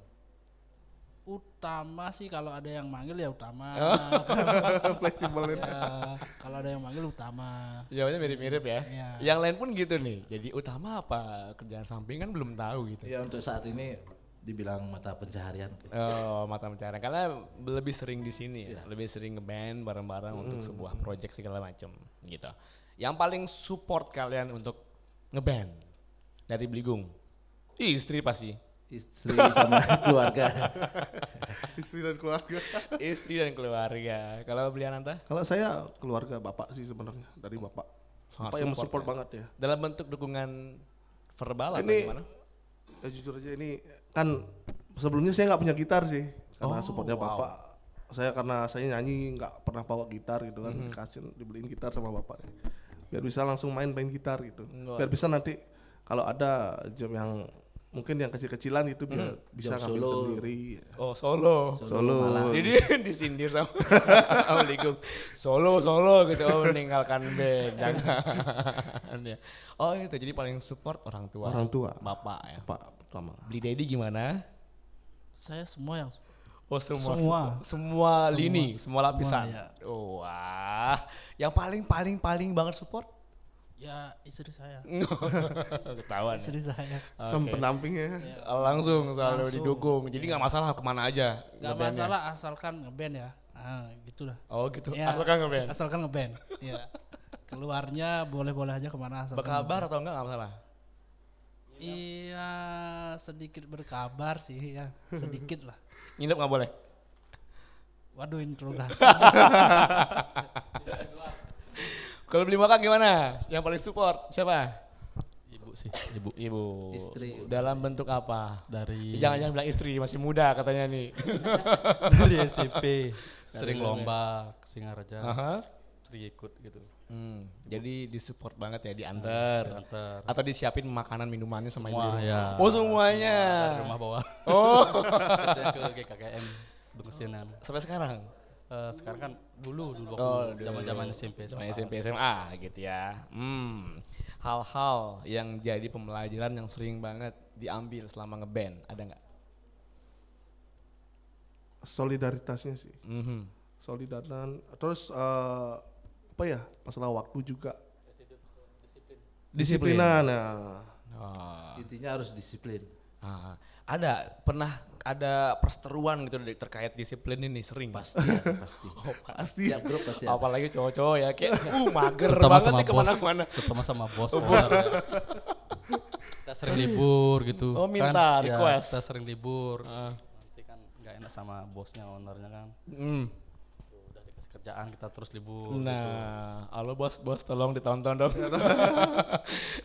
Utama sih kalau ada yang manggil ya utama. Fleksibel Ya, kalau ada yang manggil utama. Jawabnya mirip-mirip ya. Iya. Yang lain pun gitu nih. Jadi utama apa kerjaan samping kan belum tahu gitu. Ya untuk saat ini dibilang mata pencaharian. Oh, mata pencarian karena lebih sering di sini ya. Lebih sering ngeband bareng-bareng untuk sebuah project segala macam gitu. Yang paling support kalian untuk ngeband dari Bligong? Istri pasti. Istri sama keluarga. Istri dan keluarga. Istri dan keluarga. Kalau Beli Ananta? Kalau saya keluarga bapak sih sebenarnya, dari bapak. Sangat Bapak yang support mensupport ya. banget ya. Dalam bentuk dukungan verbal atau Ini- gimana? Ya jujur aja ini kan sebelumnya saya nggak punya gitar sih, karena Oh, supportnya wow. bapak saya karena saya nyanyi nggak pernah bawa gitar gitu kan, dibeliin gitar sama bapaknya biar bisa langsung main gitar gitu, biar bisa nanti kalau ada jam yang mungkin yang kecil-kecilan itu biar bisa ngambil sendiri. Oh Solo. Jadi disindir sama Assalamualaikum. Solo gitu, meninggalkan band, jangan ya. Oh itu jadi paling support orang tua. Bapak ya. Bapak pertama. Beli Daddy gimana? Saya semua yang Oh semua lini, semua lapisan. ya. Oh, wah, yang paling banget support? ya istri saya. Ketahuan. Istri saya. Sama pendampingnya. Langsung selalu Langsung. didukung. Jadi nggak masalah kemana aja. Gak ngebandnya. masalah asalkan ngeband ya. Gitu dah. Oh gitu. Ya, Asalkan ngeband. Asalkan ngeband. Ya. Keluarnya boleh-boleh aja kemana asalkan. Berkabar atau enggak masalah. Iya, sedikit berkabar sih ya, sedikit lah. Nginep nggak boleh. Waduh, interogasi. Kalau beli makan gimana? Yang paling support siapa? Ibu sih, Ibu. Istri. Dalam bentuk apa? dari Jangan bilang istri, masih muda katanya nih. dari SMP sering lomba ke Singaraja, Aha. sering ikut gitu. Jadi disupport banget ya, diantar. Diantar. Atau disiapin makanan minumannya sama ibu. Semua ya. Oh semuanya. Dari rumah bawah. Oh. Saya ke GKKM Bengkesinan. Sampai sekarang. Sekarang kan dulu Oh, waktu zaman SMP Sama SMP SMA gitu ya. Hal-hal yang jadi pembelajaran yang sering banget diambil selama ngeband ada nggak? Solidaritasnya sih. Solidaritas. Terus apa ya? Masalah waktu juga. Disiplinan ya. Intinya harus disiplin. Pernah ada perseteruan gitu terkait disiplin ini sering Pasti ya, pasti. Pasti. Tiap grup pasti ada. Apalagi cowok-cowok ya kayak mager terutama banget sama nih bos, kemana-mana. terutama sama bos. Kita sering libur gitu. Oh, minta ya, request. kita sering libur. Nanti kan nggak enak sama bosnya, ownernya kan. Tuh, udah dikasih kerjaan kita terus libur. gitu. Nah, halo bos tolong ditonton dong.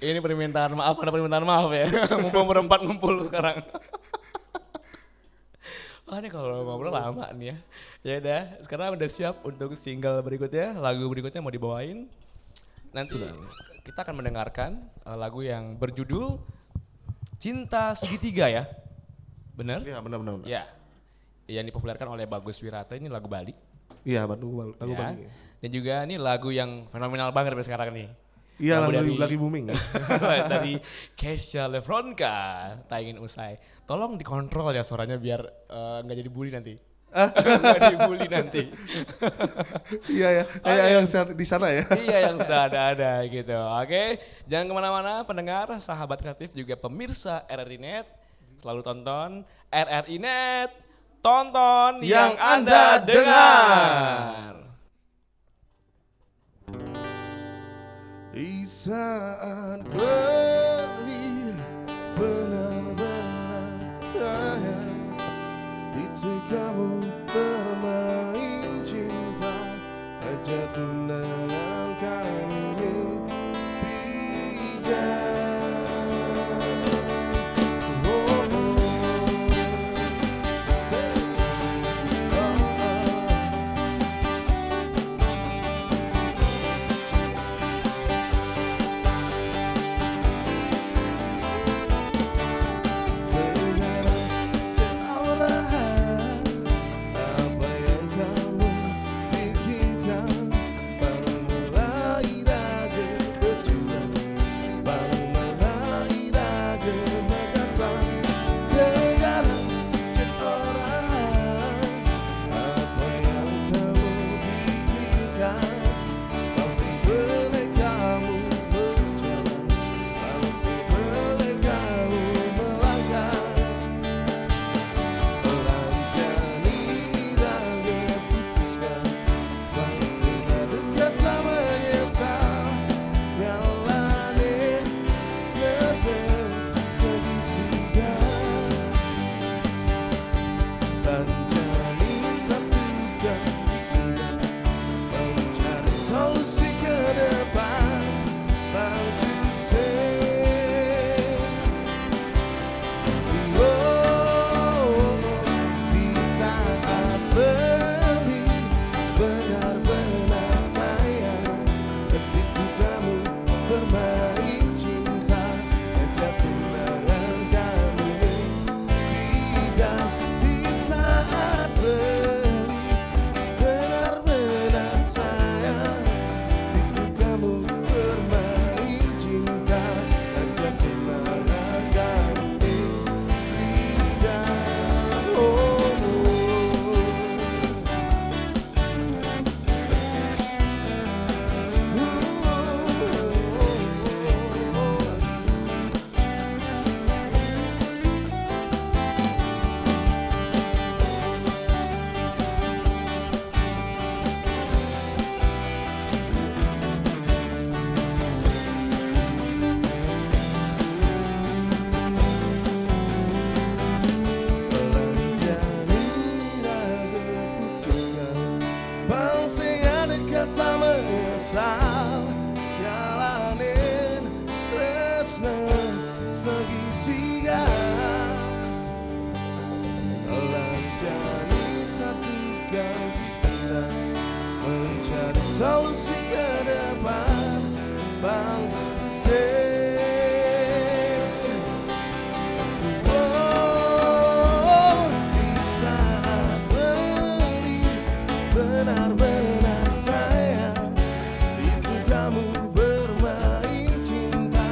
Ini permintaan maaf, ada permintaan maaf ya. Mumpung berempat ngumpul sekarang. Wah ini kalau ngobrol lama nih ya. Ya udah, sekarang udah siap untuk single berikutnya, lagu berikutnya mau dibawain. Nanti kita akan mendengarkan lagu yang berjudul Cinta Segitiga ya. Bener? Iya benar. Ya. Yang dipopulerkan oleh Bagus Wirata, ini lagu Bali. Iya lagu Ya. Bali. Dan juga ini lagu yang fenomenal banget sampai sekarang nih. Iya Lagu lagi booming. dari Kesha Lefronka, tak ingin usai. Tolong dikontrol ya suaranya biar nggak jadi bully nanti. Nggak dibully nanti. Iya ya, kayak yang di sana ya. Iya yang sudah ada gitu. Oke, jangan kemana-mana pendengar, sahabat kreatif juga pemirsa RRI Net. Selalu tonton RRI Net, tonton yang Anda dengar. Di saat beri benar-benar sayang, itu kamu bermain cinta, aja tunangan kami bijak. solusi ke depan bantu di saat beli benar-benar sayang, itu kamu bermain cinta,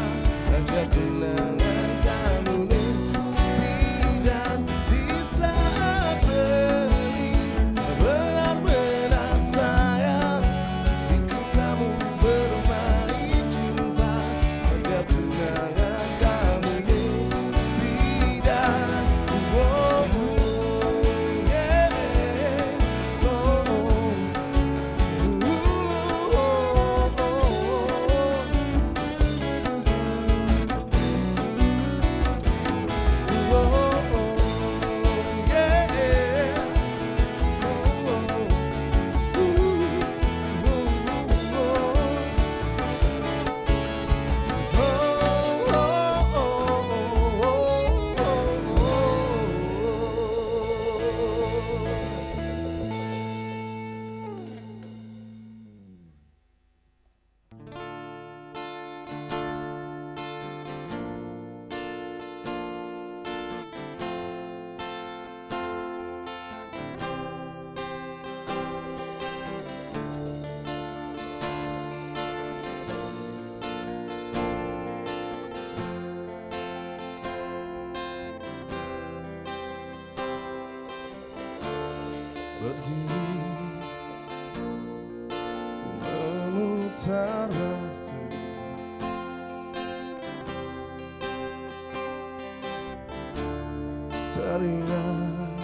ajak kenangan kamu nepi. Dan di saat beli benar-benar sayang, itu kamu bermain cinta, ajak kenangan kamu nepi. Dan berdiri memutar waktu, teringat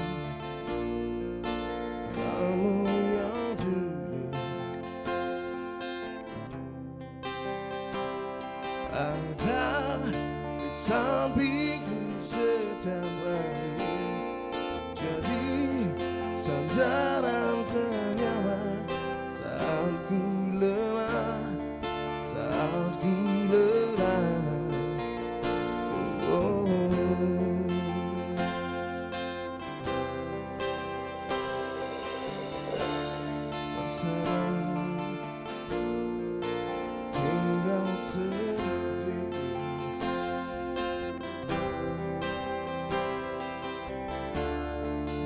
kamu yang dulu ada di sampingku setiap hari, jadi sandaran ternyaman saat ku lemah, saat ku lelah. Terserah tinggal sendiri,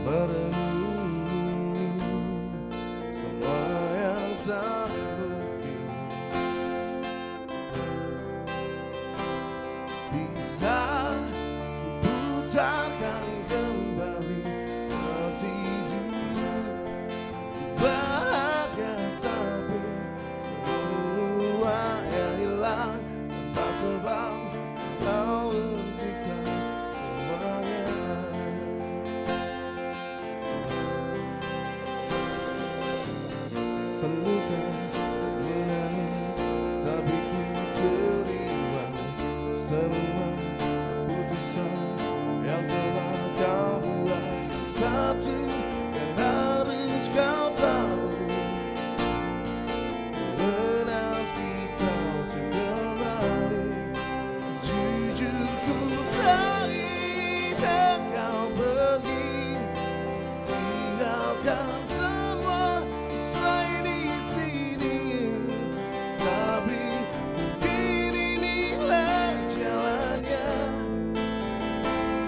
merenungi semua yang tak mungkin bisa putarkan kembali seperti dulu. Bahagia tapi semua yang hilang tanpa sebab kau hentikan semuanya. Terluka, menangis, tapi ku terima semua keputusan yang telah kau buat. Satu yang harus kau tahu, menanti kau untuk kembali. Jujur ku tak ingin kau pergi, tinggalkan semua usai di sini. Tapi mungkin inilah jalannya,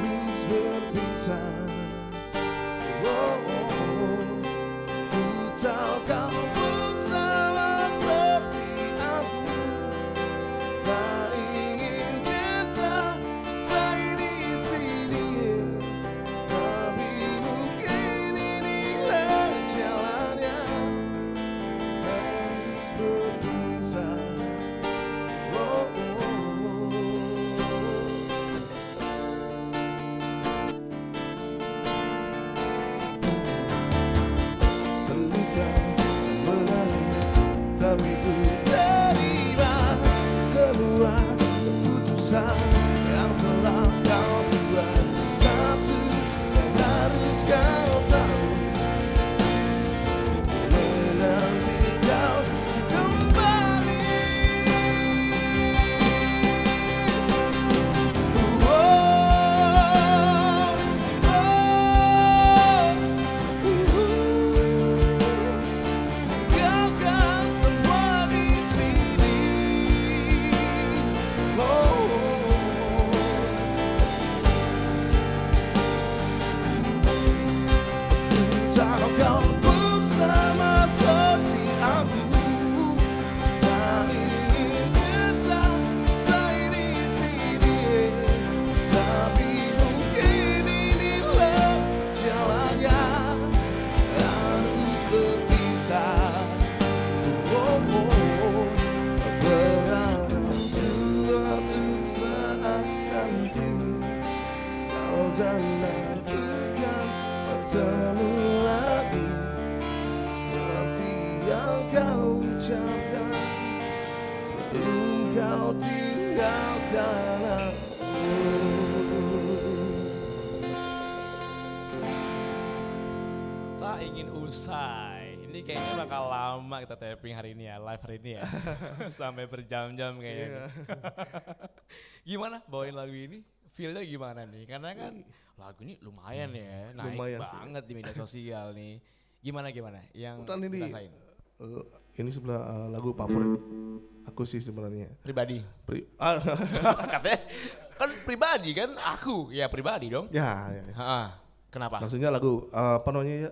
harus berpisah. Ku tahu kau pun sama seperti aku, tak ingin cinta usai di sini. Tapi mungkin inilah jalannya. bertemu lagi seperti yang kau ucapkan sebelum kau tinggalkan aku. Tak ingin usai. Ini kayaknya bakal lama kita tapping hari ini ya, live hari ini ya. Sampai berjam-jam kayaknya. Gimana bawain lagu ini? Feel-nya gimana nih? Karena kan lagu ini lumayan ya, naik Lumayan banget di media sosial nih. Gimana yang Kebetulan ini dirasain? ini sebenarnya lagu favorit aku sih sebenarnya. Pribadi. Katanya kan pribadi kan aku, ya pribadi dong. Ya. Ha, kenapa? Maksudnya lagu apa namanya ya?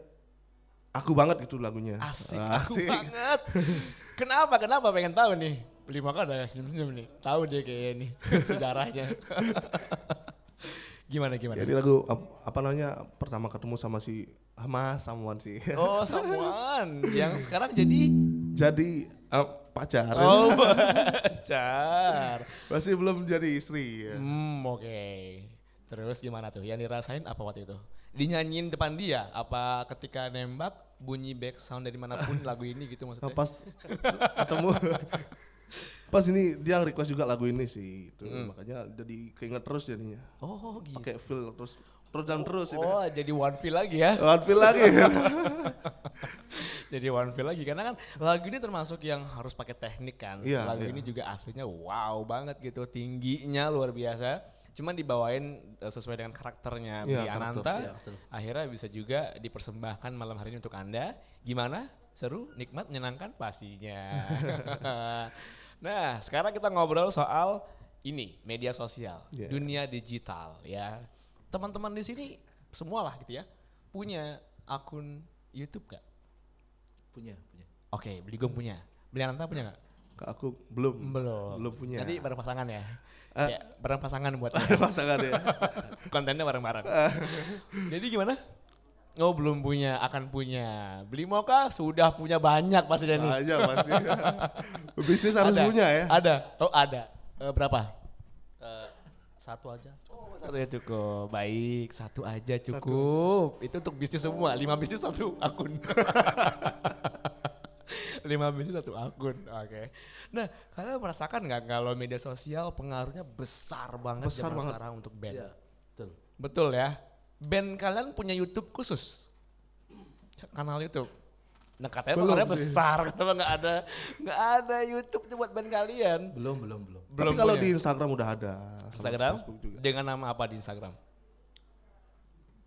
Aku banget gitu lagunya. Asik, aku banget. Kenapa pengen tahu nih. Beli makan ada senyum-senyum nih. Tahu dia kayak ini sejarahnya. Gimana? Jadi lagu apa namanya pertama ketemu sama someone sih. Oh, someone yang sekarang jadi pacar. oh, pacar. Masih belum jadi istri ya. Oke. Terus gimana tuh? Yang dirasain apa waktu itu? Dinyanyiin depan dia? Apa ketika nembak bunyi back sound dari manapun lagu ini gitu maksudnya? Pas ketemu pas ini dia request juga lagu ini sih itu makanya jadi keinget terus jadinya. Oh gitu. Pakai feel terus ini. Oh jadi one feel lagi ya? One feel lagi. Jadi one feel lagi karena kan lagu ini termasuk yang harus pakai teknik kan. Iya, Lagu iya. ini juga aslinya wow banget gitu, tingginya luar biasa. Cuman dibawain sesuai dengan karakternya Iya, Budi Ananta. karakter, iya, betul. Akhirnya bisa juga dipersembahkan malam hari ini untuk Anda. Gimana? Seru, nikmat, menyenangkan pastinya. Nah, sekarang kita ngobrol soal ini, media sosial, Yeah. dunia digital ya. Teman-teman di sini semualah gitu ya, punya akun YouTube gak? Punya. Oke, Beligom punya. Beli Ananta punya gak? Ke aku belum punya. Nanti bareng pasangan ya? Ya, bareng pasangan buat pasangan ya. kontennya bareng-bareng. Jadi gimana? Oh belum punya, akan punya. Beli Moka sudah punya banyak pasti nih. Aja pasti. Bisnis harus Ada? punya ya. Ada, oh ada. Berapa? Satu aja. Satu ya cukup, baik satu aja cukup. Itu untuk bisnis semua, 5 bisnis satu akun. 5 bisnis satu akun, oke. Nah kalian merasakan nggak kalau media sosial pengaruhnya besar banget Besar zaman banget. sekarang untuk band? Iya, betul. Betul ya, band kalian punya YouTube khusus? Kanal YouTube? Nah katanya Belum pengaruhnya sih. besar, kenapa nggak ada YouTube tuh buat band kalian? Belum. Tapi kalau punya. di Instagram udah ada. sama Instagram? Facebook juga. Dengan nama apa di Instagram?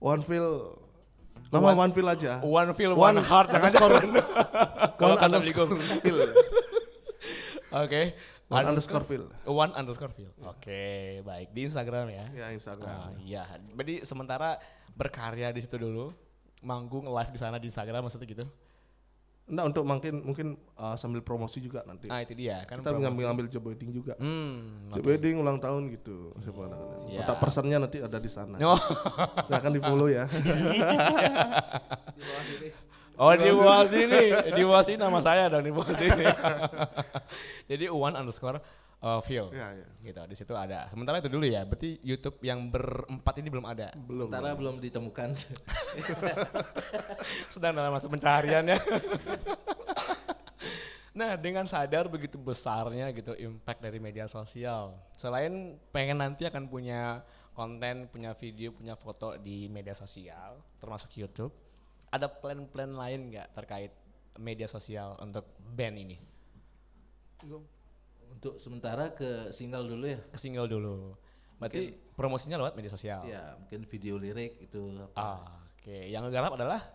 One feel. Nama one feel aja. One feel, one heart. Underscore. Kalau One kata underscore Beligom. feel. Oke. One underscore feel. One underscore feel. Oke, baik. Di Instagram ya? Ya Instagram. Ah, iya. Berarti sementara berkarya di situ dulu, manggung live di sana di Instagram maksudnya gitu? Nah untuk mungkin sambil promosi juga nanti. Ah itu dia kan. Kita promosi. ngambil job wedding juga. Job oke. wedding ulang tahun gitu. Siap. Kontak personnya nanti ada di sana. Oh. Silahkan di follow ya. Oh di bawah sini, di bawah sini nama saya dong di bawah sini. Jadi one underscore feel. Ya, ya. Gitu, di situ ada. Sementara itu dulu ya, berarti YouTube yang berempat ini belum ada. Belum. Sementara belum ditemukan. Sedang dalam masa pencarian ya. Nah dengan sadar begitu besarnya gitu impact dari media sosial. Selain pengen nanti akan punya konten, punya video, punya foto di media sosial, termasuk YouTube. Ada plan-plan lain nggak terkait media sosial untuk band ini? Untuk sementara ke single dulu ya. Ke single dulu. Berarti promosinya lewat media sosial. Ya, mungkin video lirik itu apa. Oke, yang garap adalah?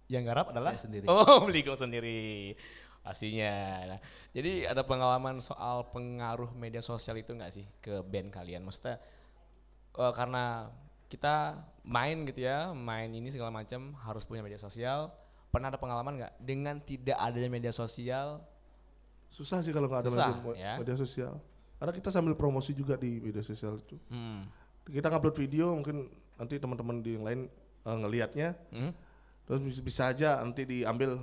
Yang garap adalah? Saya sendiri. Oh, Beligom sendiri. Pastinya. Nah, jadi ada pengalaman soal pengaruh media sosial itu nggak sih ke band kalian? Maksudnya karena kita main gitu ya, main ini segala macam harus punya media sosial. Pernah ada pengalaman nggak dengan tidak adanya media sosial? Susah sih kalau nggak ada Susah, media, ya. media sosial. Karena kita sambil promosi juga di media sosial itu. Kita ngupload video mungkin nanti teman-teman di yang lain ngelihatnya. Terus bisa aja nanti diambil,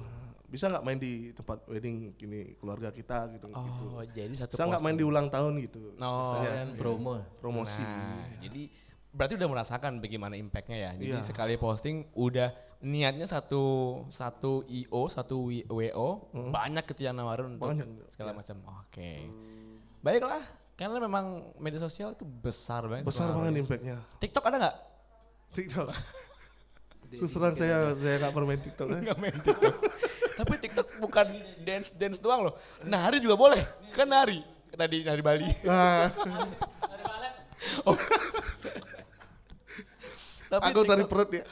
bisa nggak main di tempat wedding gini keluarga kita gitu. Oh, jadi satu Bisa nggak main di ulang tahun gitu. Oh, Misalnya, Kalian promo. promosi. Nah, jadi berarti udah merasakan bagaimana impactnya ya. Jadi Iya. sekali posting udah niatnya satu IO, satu WO, banyak gitu yang nawarin untuk Banyak. segala macam. Oke. Baiklah, karena memang media sosial itu besar banget. Besar pengaruhnya. banget impactnya. TikTok ada nggak? TikTok. Terus terang saya nggak bermain TikTok. Nggak main TikTok. Tapi TikTok bukan dance doang loh. Nari juga boleh. Kan nari. Tadi nari Bali. Nah, Oh. Tapi aku dari TikTok- perut ya.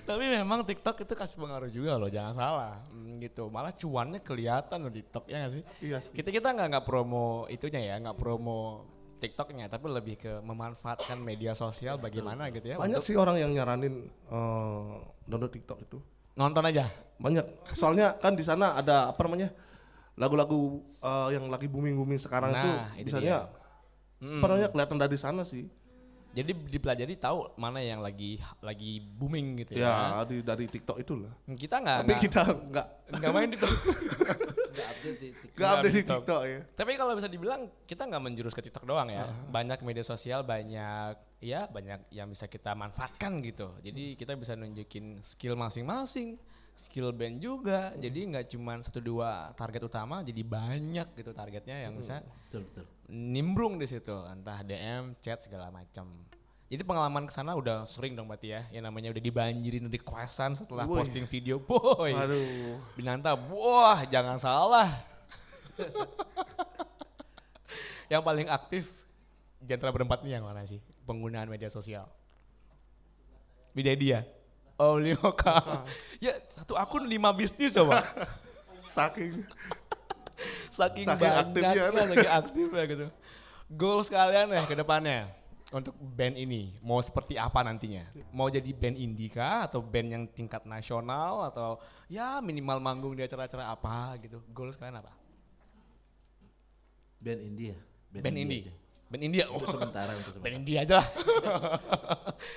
Tapi memang TikTok itu kasih pengaruh juga loh, jangan salah. Gitu. Malah cuannya kelihatan loh di TikTok ya nggak sih? Iya sih. Kita nggak promo itunya ya, nggak promo TikToknya, tapi lebih ke memanfaatkan media sosial bagaimana gitu ya. Banyak untuk sih orang yang nyaranin download TikTok itu. nonton aja. Banyak. Soalnya kan di sana ada apa namanya? Lagu-lagu yang lagi booming sekarang Nah, itu itu misalnya apa namanya kelihatan dari sana sih. Jadi dipelajari tahu mana yang lagi booming gitu Ya, ya. dari TikTok itulah. Kita nggak Tapi kita nggak main TikTok. Nggak update di TikTok. nggak update di TikTok. TikTok ya. Tapi kalau bisa dibilang kita nggak menjurus ke TikTok doang ya. Banyak media sosial, banyak yang bisa kita manfaatkan gitu. Jadi kita bisa nunjukin skill masing-masing, skill band juga. Jadi nggak cuma 1-2 target utama, jadi banyak gitu targetnya yang bisa Betul. nimbrung di situ, entah DM, chat segala macam. Jadi pengalaman kesana udah sering dong berarti ya, yang namanya udah dibanjirin requestan setelah Wih. posting video, boy. Aduh. Binanta, wah jangan salah. Yang paling aktif di antara berempat nih yang mana sih penggunaan media sosial? Bidedi ya? Oh 5K. Ya satu akun 5 bisnis coba. Saking Saking aktifnya. banyaknya, saking aktifnya gitu. Goals kalian ya ke depannya untuk band ini mau seperti apa nantinya? Mau jadi band indie kah atau band yang tingkat nasional atau ya minimal manggung di acara-acara apa gitu? Goals kalian apa? Band India. Band indie. aja. Band India. Oh, Untuk sementara. band indie aja lah.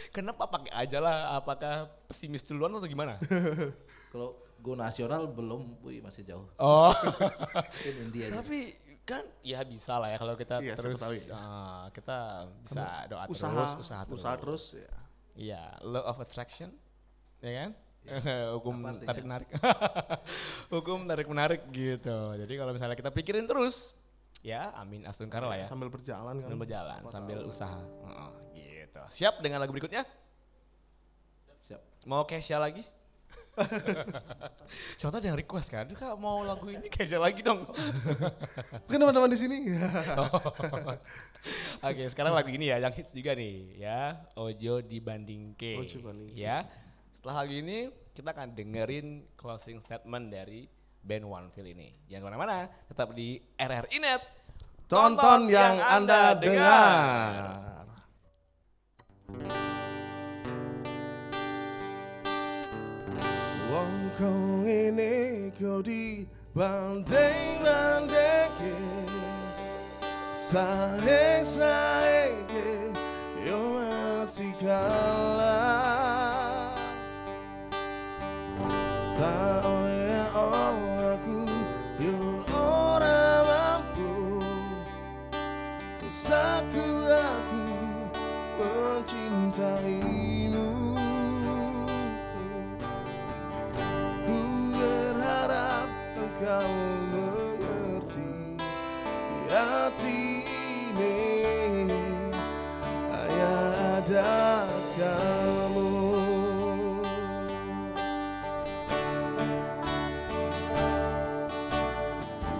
Kenapa pakai aja lah? Apakah pesimis duluan atau gimana? Kalau go nasional belum, masih jauh. Oh. Band India aja. Tapi kan ya bisa lah ya kalau kita Iya, terus siapa tahu ya. kita bisa doa usaha terus ya. Iya, law of attraction, ya kan? Hukum Apa artinya? tarik menarik, hukum tarik menarik gitu. Jadi kalau misalnya kita pikirin terus, ya amin astungkar lah ya. Sambil berjalan kan. Sambil berjalan, sambil usaha. Gitu. Siap dengan lagu berikutnya? Siap. Mau Kesha lagi? Siapa tahu ada yang request kan, aduh Kak mau lagu ini Kesha lagi dong. Mungkin teman-teman di sini. Oke, sekarang lagu ini ya, yang hits juga nih ya, Ojo Dibandingke. Ojo Bandingke. Ya, setelah lagu ini kita akan dengerin closing statement dari band One Feel ini. Jangan kemana-mana, tetap di RRI Net. Tonton yang Anda dengar. Wong kong ini kau dibanding-bandingin, saing yo masih kalah. Tahu ya aku yo ora mampu, usahaku aku mencintaimu. Ku berharap engkau mengerti di hati ini hanya ada kamu.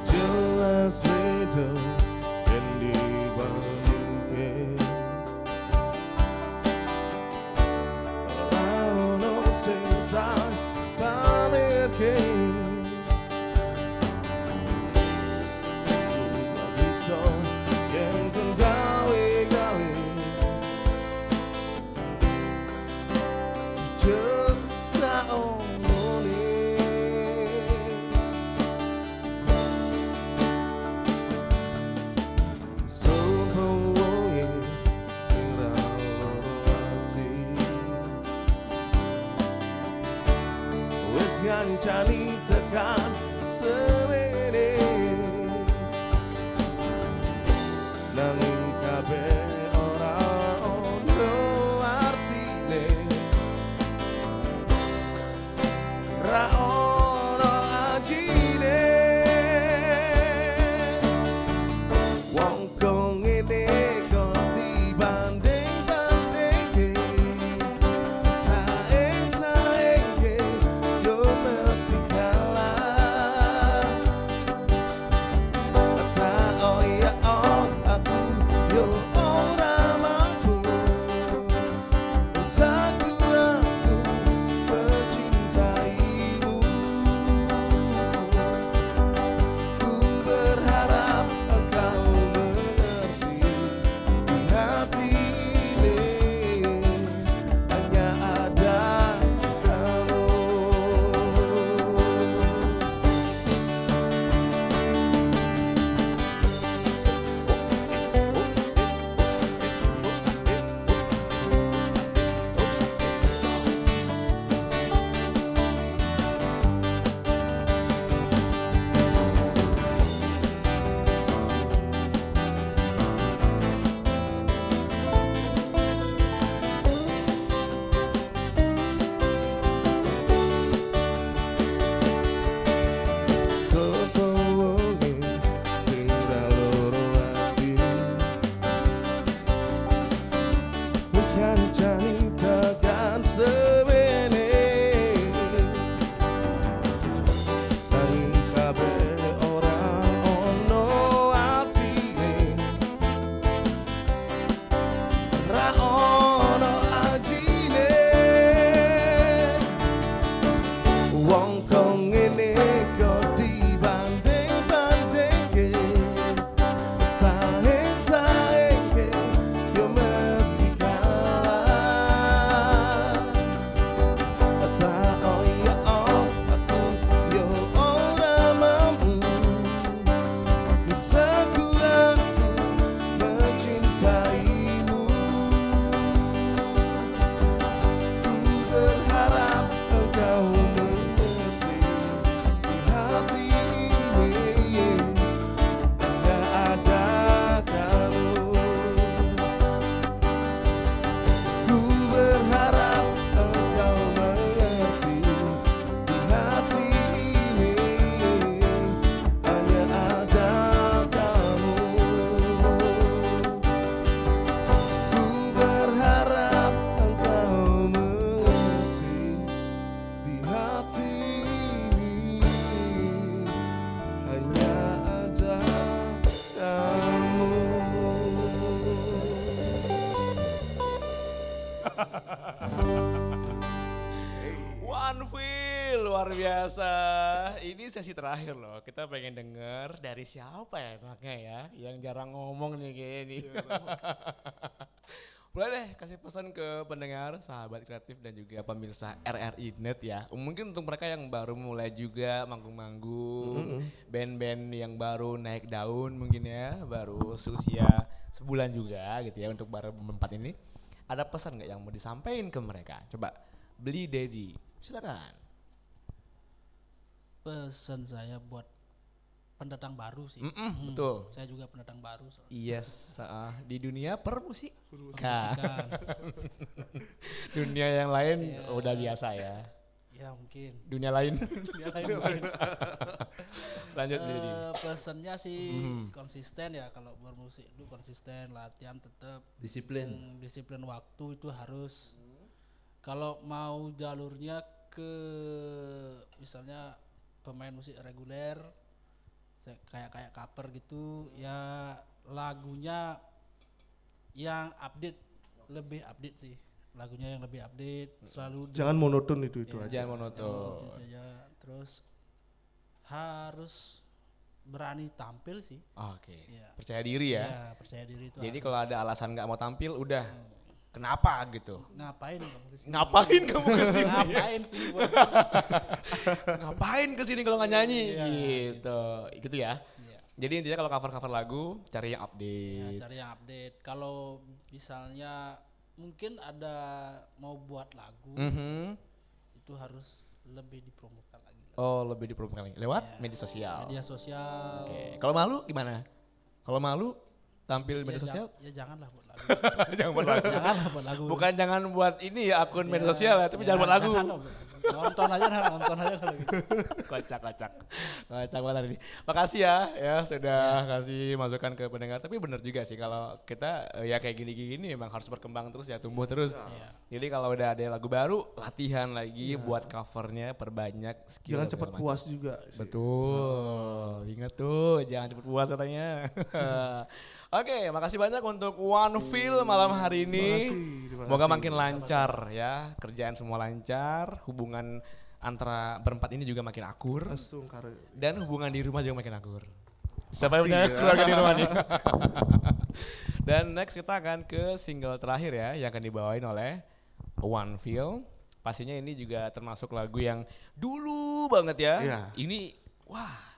Jelas beda yang dibandingkan. Ora ono sing tak pamerkan. Ku bisa yen kan gawe-gawe jujur saomone. Ngancani tekan semene nanging kabeh One Feel, luar biasa. Ini sesi terakhir loh. Kita pengen denger dari siapa ya enaknya ya, yang jarang ngomong nih kayak ini. Boleh deh kasih pesan ke pendengar, sahabat kreatif dan juga pemirsa RRI Net ya. Mungkin untuk mereka yang baru mulai juga manggung-manggung, band-band yang baru naik daun mungkin ya, baru seusia sebulan juga gitu ya untuk baru berempat ini. Ada pesan nggak yang mau disampaikan ke mereka? Coba Beli Dedi, silakan. Pesan saya buat pendatang baru sih. Betul. Saya juga pendatang baru. Yes, di dunia permusikan. Musikan. Dunia yang lain udah biasa ya. Ya mungkin. Dunia lain. Dunia lain mungkin. Lanjut Dedi. Pesannya sih konsisten ya, kalau bermusik itu konsisten, latihan tetap. Disiplin. Disiplin waktu itu harus. Kalau mau jalurnya ke misalnya pemain musik reguler kayak cover gitu ya, lagunya yang update, lebih update sih, lagunya yang lebih update selalu. Jangan monoton itu ya, aja. Jangan monoton. Terus harus berani tampil sih. Oke. Ya. Percaya diri ya. Ya, percaya diri itu. Jadi harus. kalau ada alasan nggak mau tampil, udah. Kenapa gitu? Ngapain kamu kesini? Ngapain kamu kesini? Ngapain sih? Ngapain kesini kalau nggak nyanyi? Iya, gitu ya. Iya. Jadi intinya kalau cover-cover lagu cari yang Ya, update. cari yang update. Kalau misalnya mungkin ada mau buat lagu, itu harus lebih dipromokan lagi. Oh, lebih dipromokan lagi lewat media sosial. Media sosial. Oke. Kalau malu gimana? Kalau malu tampil di media sosial? Ya janganlah buat lagu. Jangan buat lagu. Janganlah buat lagu. Bukan jangan buat ini ya akun media sosial ya, tapi jangan buat lagu. Jangan, nonton aja kalau gitu. Kocak banget hari ini. Makasih ya sudah kasih masukan ke pendengar. Tapi benar juga sih kalau kita ya kayak gini-gini emang harus berkembang terus ya, tumbuh terus. Jadi kalau udah ada lagu baru, latihan lagi buat covernya, perbanyak skill. Jangan cepat puas juga sih. Betul. Ingat tuh, jangan cepat puas katanya. Oke, makasih banyak untuk One Feel malam hari ini. Terima Semoga kasih. makin lancar ya, kerjaan semua lancar, hubungan antara berempat ini juga makin akur, Langsung karena dan hubungan di rumah juga makin akur. Siapa yang Pasti punya ya. keluarga di rumah nih? Dan next kita akan ke single terakhir ya, yang akan dibawain oleh One Feel. Pastinya ini juga termasuk lagu yang dulu banget ya. Iya. Ini wah.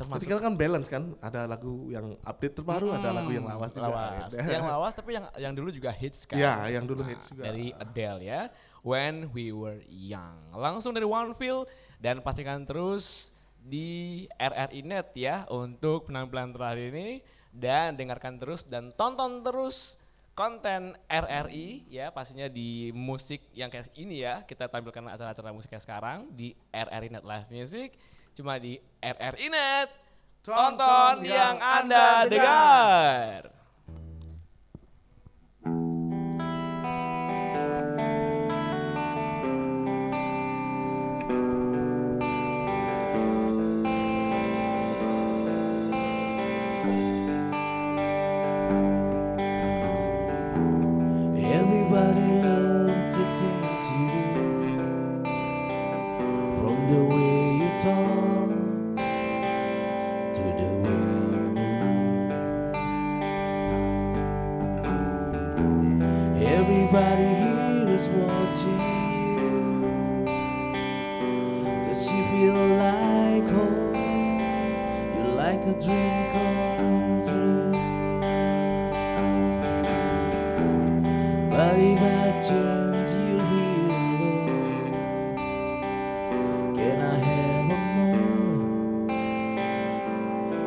Termasuk ketika kan balance kan, ada lagu yang update terbaru, ada lagu yang lawas juga. lawas. gitu. Yang lawas tapi yang dulu juga hits kan. Ya, yang dulu hits juga. Dari Adele ya. When We Were Young. Langsung dari One Feel dan pastikan terus di RRI Net ya untuk penampilan terakhir ini, dan dengarkan terus dan tonton terus konten RRI ya, pastinya di musik yang kayak ini ya. Kita tampilkan acara-acara musik kayak sekarang di RRI Net Live Music. Cuma di RRI Net, tonton yang Anda dengar. Everybody loves the things you do, from the way you talk to the way you move. Everybody here is watching you, 'cause you feel like home, you're like a dream come true. But if I change you here alone, can I have a moment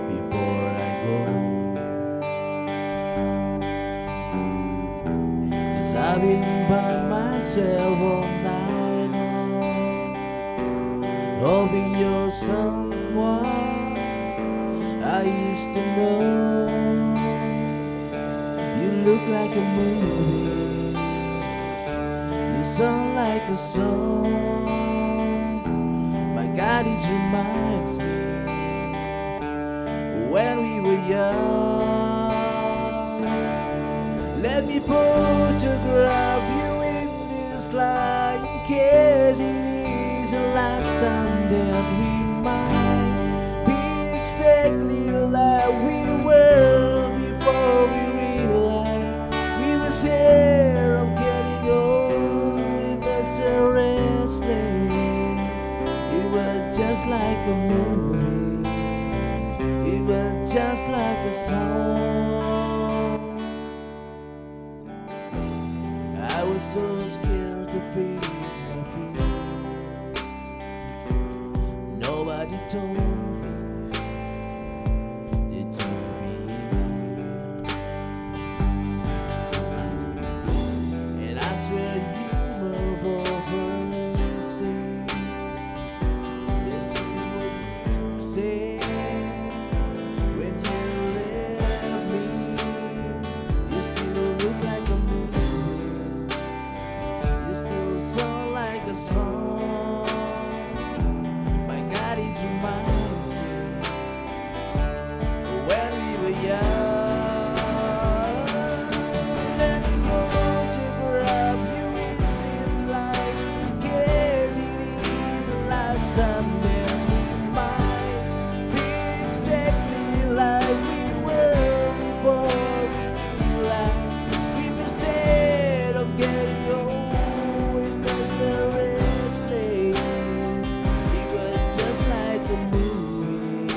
before I go? 'Cause I've been by myself all night long, hoping you're someone I used to know. You look like a movie, you sound like a song. My God, it reminds me when we were young. Let me photograph you in just like in case it is the last time that we might be exactly like we were before we realized we were scared of getting old in the restless. It was just like a movie, it was just like a song. I was so scared to face my fear. Nobody told me that you'd be here. And I swear you move over and say that you would say when you left me. You still look like a movie, you still sound like a song. My God, it reminds me when we were young. Let me go to grab you in this life, in case it is the last time that we might be exactly like we were before we realized we were scared of getting old in the restless. It was just like a movie,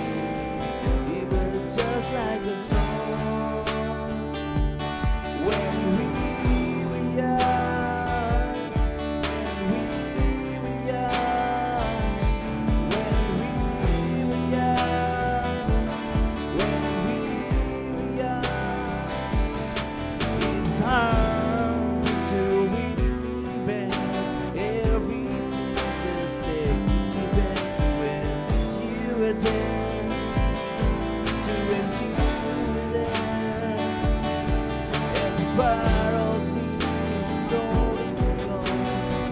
it was just like a song. When we were young, when we were young, when we were young, when we were young. It's hard to win back everything, just take me back to when you were there, to when you were there. Every part of me don't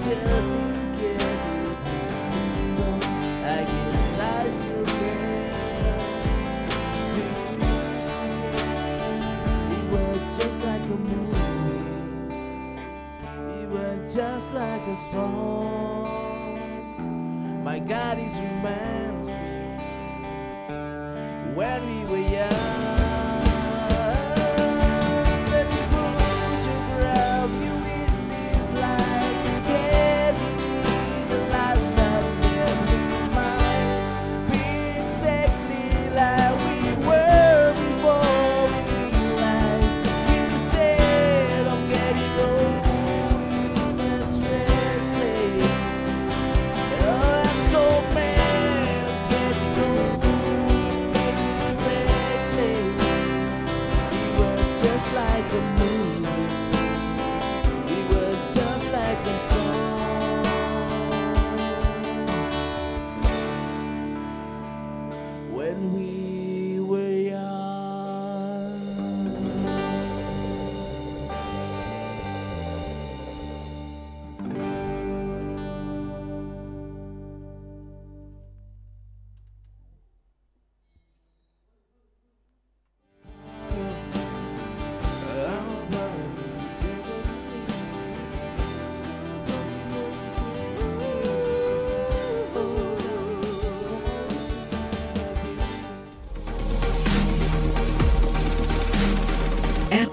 just in case it isn't gone. I guess I still care. Do you see? It was just like a movie, it was just like a song. My God, it reminds me when we were young. Let me put to grab you in this life, in case it is the last time that we might be exactly like we were before we realized we were scared of getting old in this restless. Oh, I'm so mad of getting old in this restless. It was just like a movie, it was just like a song. When we were young.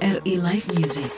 RRI Live Music.